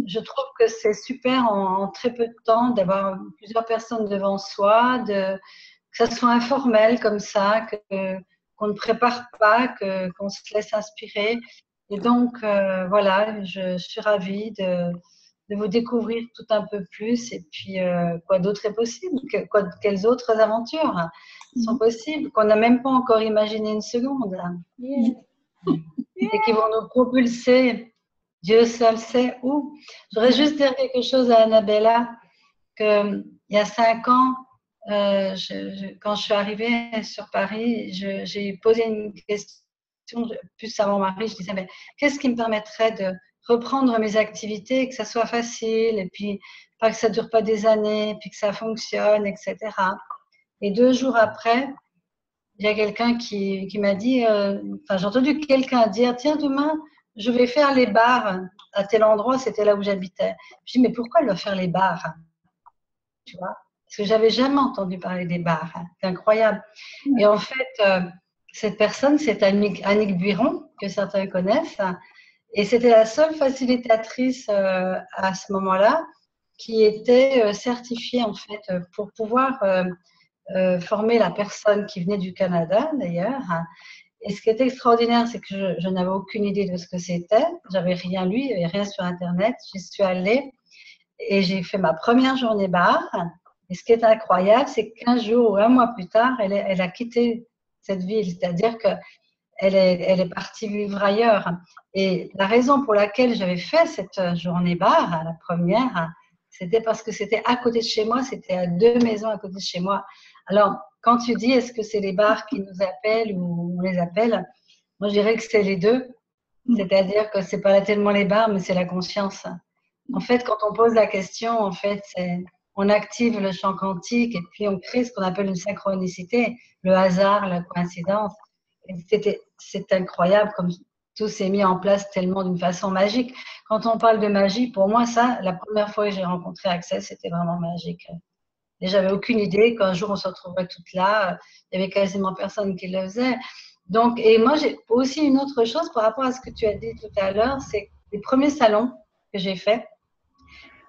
Je trouve que c'est super en très peu de temps d'avoir plusieurs personnes devant soi, que ça soit informel comme ça, qu'on ne prépare pas, qu'on se laisse inspirer. Et donc, voilà, je suis ravie de vous découvrir tout un peu plus. Et puis, quoi d'autre est possible? Quelles autres aventures sont possibles qu'on n'a même pas encore imaginé une seconde? Et qui vont nous propulser, Dieu seul sait où. Je voudrais juste dire quelque chose à Annabella, qu'il y a 5 ans, quand je suis arrivée sur Paris, j'ai posé une question, plus à mon mari, je disais, mais qu'est-ce qui me permettrait de reprendre mes activités, que ça soit facile, et puis pas que ça dure pas des années, puis que ça fonctionne, etc. Et 2 jours après, il y a quelqu'un qui m'a dit, j'ai entendu quelqu'un dire, tiens, demain, je vais faire les bars à tel endroit, c'était là où j'habitais. Je dis, mais pourquoi elle va faire les bars? Tu vois? Parce que j'avais jamais entendu parler des bars. C'est incroyable. Et en fait, cette personne, c'est Annick Buiron, que certains connaissent. Et c'était la seule facilitatrice à ce moment-là qui était certifiée, en fait, pour pouvoir former la personne qui venait du Canada, d'ailleurs. Et ce qui était extraordinaire, c'est que je n'avais aucune idée de ce que c'était. J'avais rien lu, il n'y avait rien sur Internet. J'y suis allée et j'ai fait ma première journée bar. Et ce qui est incroyable, c'est que 15 jours ou 1 mois plus tard, elle a quitté cette ville. C'est-à-dire qu'elle est partie vivre ailleurs. Et la raison pour laquelle j'avais fait cette journée bar, la première, c'était parce que c'était à côté de chez moi, c'était à 2 maisons à côté de chez moi. Alors, quand tu dis est-ce que c'est les bars qui nous appellent ou on les appelle, moi je dirais que c'est les deux. C'est-à-dire que c'est pas tellement les bars, mais c'est la conscience. En fait, quand on pose la question, en fait, on active le champ quantique et puis on crée ce qu'on appelle une synchronicité, le hasard, la coïncidence. C'est incroyable tout s'est mis en place tellement d'une façon magique. Quand on parle de magie, pour moi, ça, la première fois que j'ai rencontré Access, c'était vraiment magique. Et j'avais aucune idée qu'un jour on se retrouverait toutes là. Il y avait quasiment personne qui le faisait. Donc, et moi, j'ai aussi une autre chose par rapport à ce que tu as dit tout à l'heure, c'est les premiers salons que j'ai faits,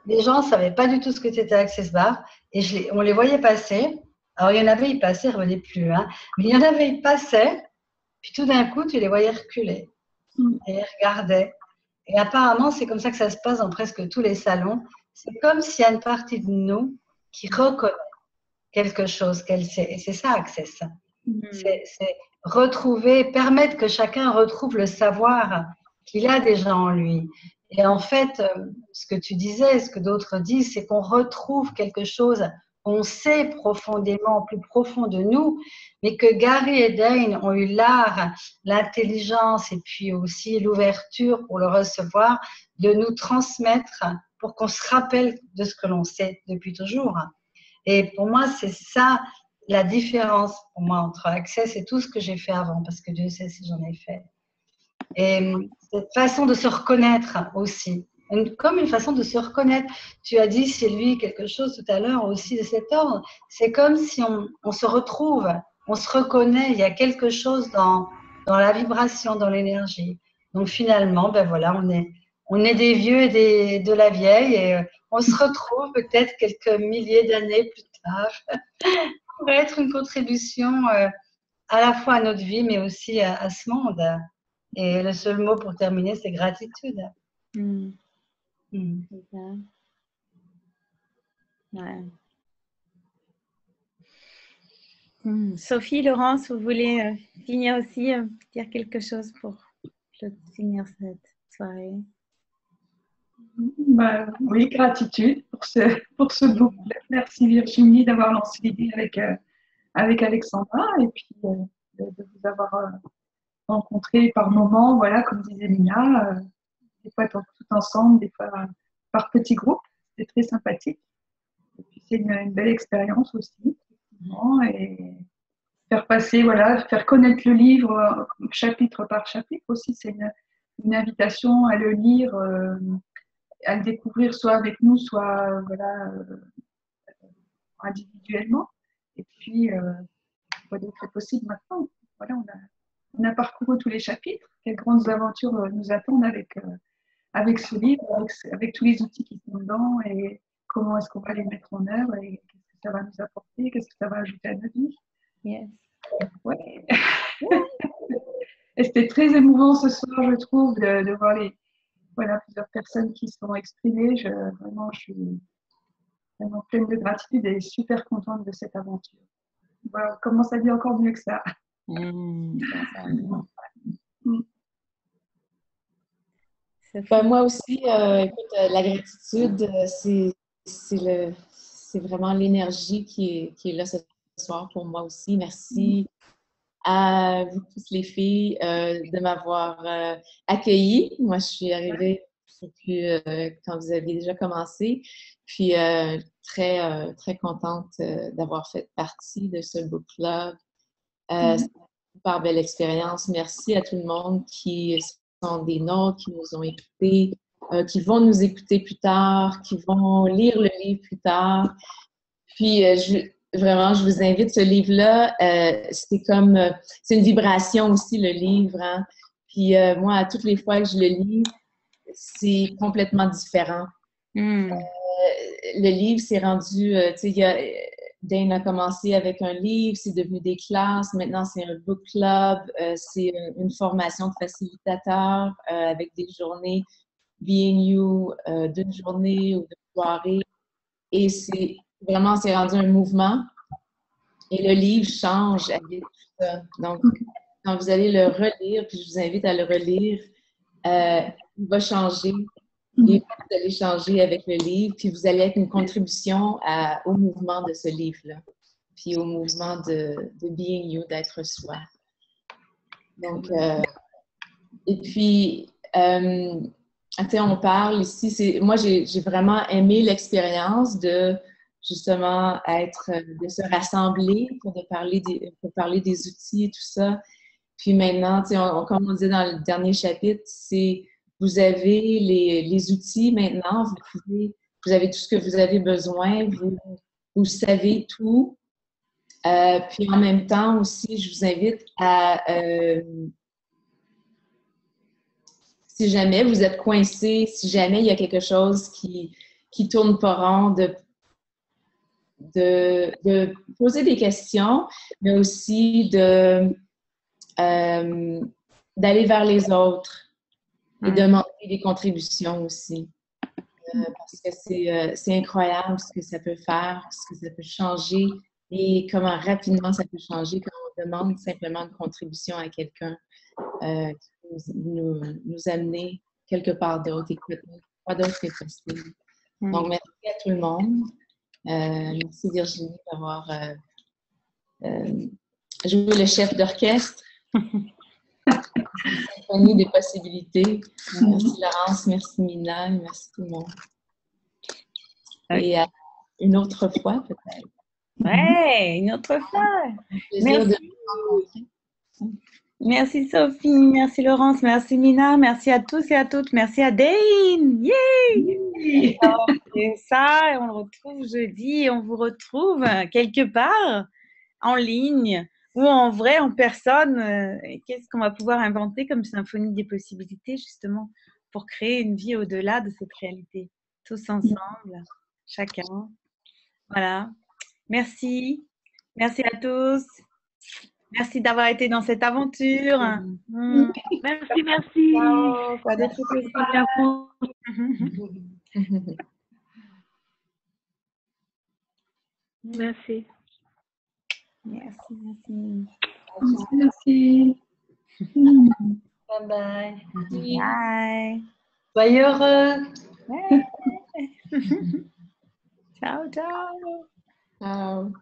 les gens ne savaient pas du tout ce que c'était Access Bar et on les voyait passer. Alors, il y en avait, ils passaient, ils ne revenaient plus. Hein. Mais il y en avait, ils passaient, puis tout d'un coup, tu les voyais reculer et ils regardaient. Et apparemment, c'est comme ça que ça se passe dans presque tous les salons. C'est comme s'il y a une partie de nous qui reconnaît quelque chose qu'elle sait. Et c'est ça, Access. C'est retrouver, permettre que chacun retrouve le savoir qu'il a déjà en lui. Et en fait, ce que tu disais, ce que d'autres disent, c'est qu'on retrouve quelque chose qu'on sait profondément, plus profond de nous, mais que Gary et Dane ont eu l'art, l'intelligence et puis aussi l'ouverture pour le recevoir, de nous transmettre pour qu'on se rappelle de ce que l'on sait depuis toujours. Et pour moi, c'est ça la différence pour moi entre Access et tout ce que j'ai fait avant, parce que Dieu sait si j'en ai fait. Et cette façon de se reconnaître aussi, comme une façon de se reconnaître. Tu as dit, Sylvie, quelque chose tout à l'heure aussi de cet ordre. C'est comme si on se retrouve, on se reconnaît, il y a quelque chose dans la vibration, dans l'énergie. Donc finalement, ben voilà, on est des vieux et de la vieille et on se retrouve peut-être quelques milliers d'années plus tard. Ça pourrait être une contribution à la fois à notre vie, mais aussi à ce monde. Et le seul mot pour terminer, c'est gratitude. Ouais. Sophie, Laurence, vous voulez finir aussi, dire quelque chose pour finir cette soirée? Bah, oui, gratitude pour ce book. Merci Virginie d'avoir lancé l'idée avec Alexandra et puis de vous avoir rencontré par moments, voilà, comme disait Lina, des fois tout ensemble, des fois par petits groupes. C'est très sympathique. Et puis c'est une belle expérience aussi, et faire passer, voilà, faire connaître le livre chapitre par chapitre aussi, c'est une invitation à le lire, à le découvrir soit avec nous, soit voilà, individuellement. Et puis, quoi d'autre est possible maintenant? Voilà, on a parcouru tous les chapitres. Quelles grandes aventures nous attendent avec ce livre, avec tous les outils qui sont dedans et comment est-ce qu'on va les mettre en œuvre et qu'est-ce que ça va nous apporter, qu'est-ce que ça va ajouter à notre vie. Yes. Ouais. Et c'était très émouvant ce soir, je trouve, de voir plusieurs personnes qui se sont exprimées. Vraiment, je suis vraiment pleine de gratitude et super contente de cette aventure. Voilà, on commence à dire encore mieux que ça. Moi aussi, écoute, la gratitude, c'est vraiment l'énergie qui est là ce soir pour moi aussi. Merci à vous tous les filles de m'avoir accueillie. Moi, je suis arrivée quand vous aviez déjà commencé. Puis très, très contente d'avoir fait partie de ce book club. C'est une super belle expérience. Merci à tout le monde qui sont des nôtres, qui nous ont écoutés, qui vont nous écouter plus tard, qui vont lire le livre plus tard. Puis, vraiment, je vous invite, ce livre-là, c'est une vibration aussi, le livre. Hein? Puis, moi, à toutes les fois que je le lis, c'est complètement différent. Le livre, c'est rendu, tu sais, Dane a commencé avec un livre, c'est devenu des classes, maintenant c'est un book club, c'est une formation de facilitateur avec des journées Being You, d'une journée ou de soirée. Et c'est rendu un mouvement. Et le livre change avec tout ça. Donc, quand vous allez le relire, puis je vous invite à le relire, il va changer. Et vous allez changer avec le livre, puis vous allez être une contribution au mouvement de ce livre-là, puis au mouvement de Being You, d'être soi. Donc, et puis, on parle ici, moi j'ai vraiment aimé l'expérience de justement de se rassembler pour parler des outils et tout ça. Puis maintenant, comme on disait dans le dernier chapitre, vous avez les outils maintenant, vous avez tout ce que vous avez besoin, vous savez tout. Puis en même temps aussi, je vous invite à, si jamais vous êtes coincé, si jamais il y a quelque chose qui tourne pas rond, de poser des questions, mais aussi d'aller vers les autres et demander des contributions aussi. Parce que c'est incroyable ce que ça peut faire, ce que ça peut changer et comment rapidement ça peut changer quand on demande simplement une contribution à quelqu'un qui peut nous amener quelque part d'autre et quoi d'autre est possible. Donc, merci à tout le monde. Merci Virginie d'avoir joué le chef d'orchestre. Symphonie des possibilités. Merci Laurence, merci Mina, merci tout le monde. Et à une autre fois peut-être. Ouais, une autre fois. Plaisir de vous rencontrer. Merci Sophie, merci Laurence, merci Mina, merci à tous et à toutes, merci à Dane. Yay! C'est ça, et on le retrouve jeudi, et on vous retrouve quelque part en ligne ou en vrai, en personne. Qu'est-ce qu'on va pouvoir inventer comme symphonie des possibilités justement pour créer une vie au-delà de cette réalité, tous ensemble, chacun. Voilà. Merci. Merci à tous. Merci d'avoir été dans cette aventure. Merci, merci. Ciao. Ça a été Merci. Merci. Merci. Bye bye. Bye. Soyez heureux. Ouais. Ciao, ciao. Ciao.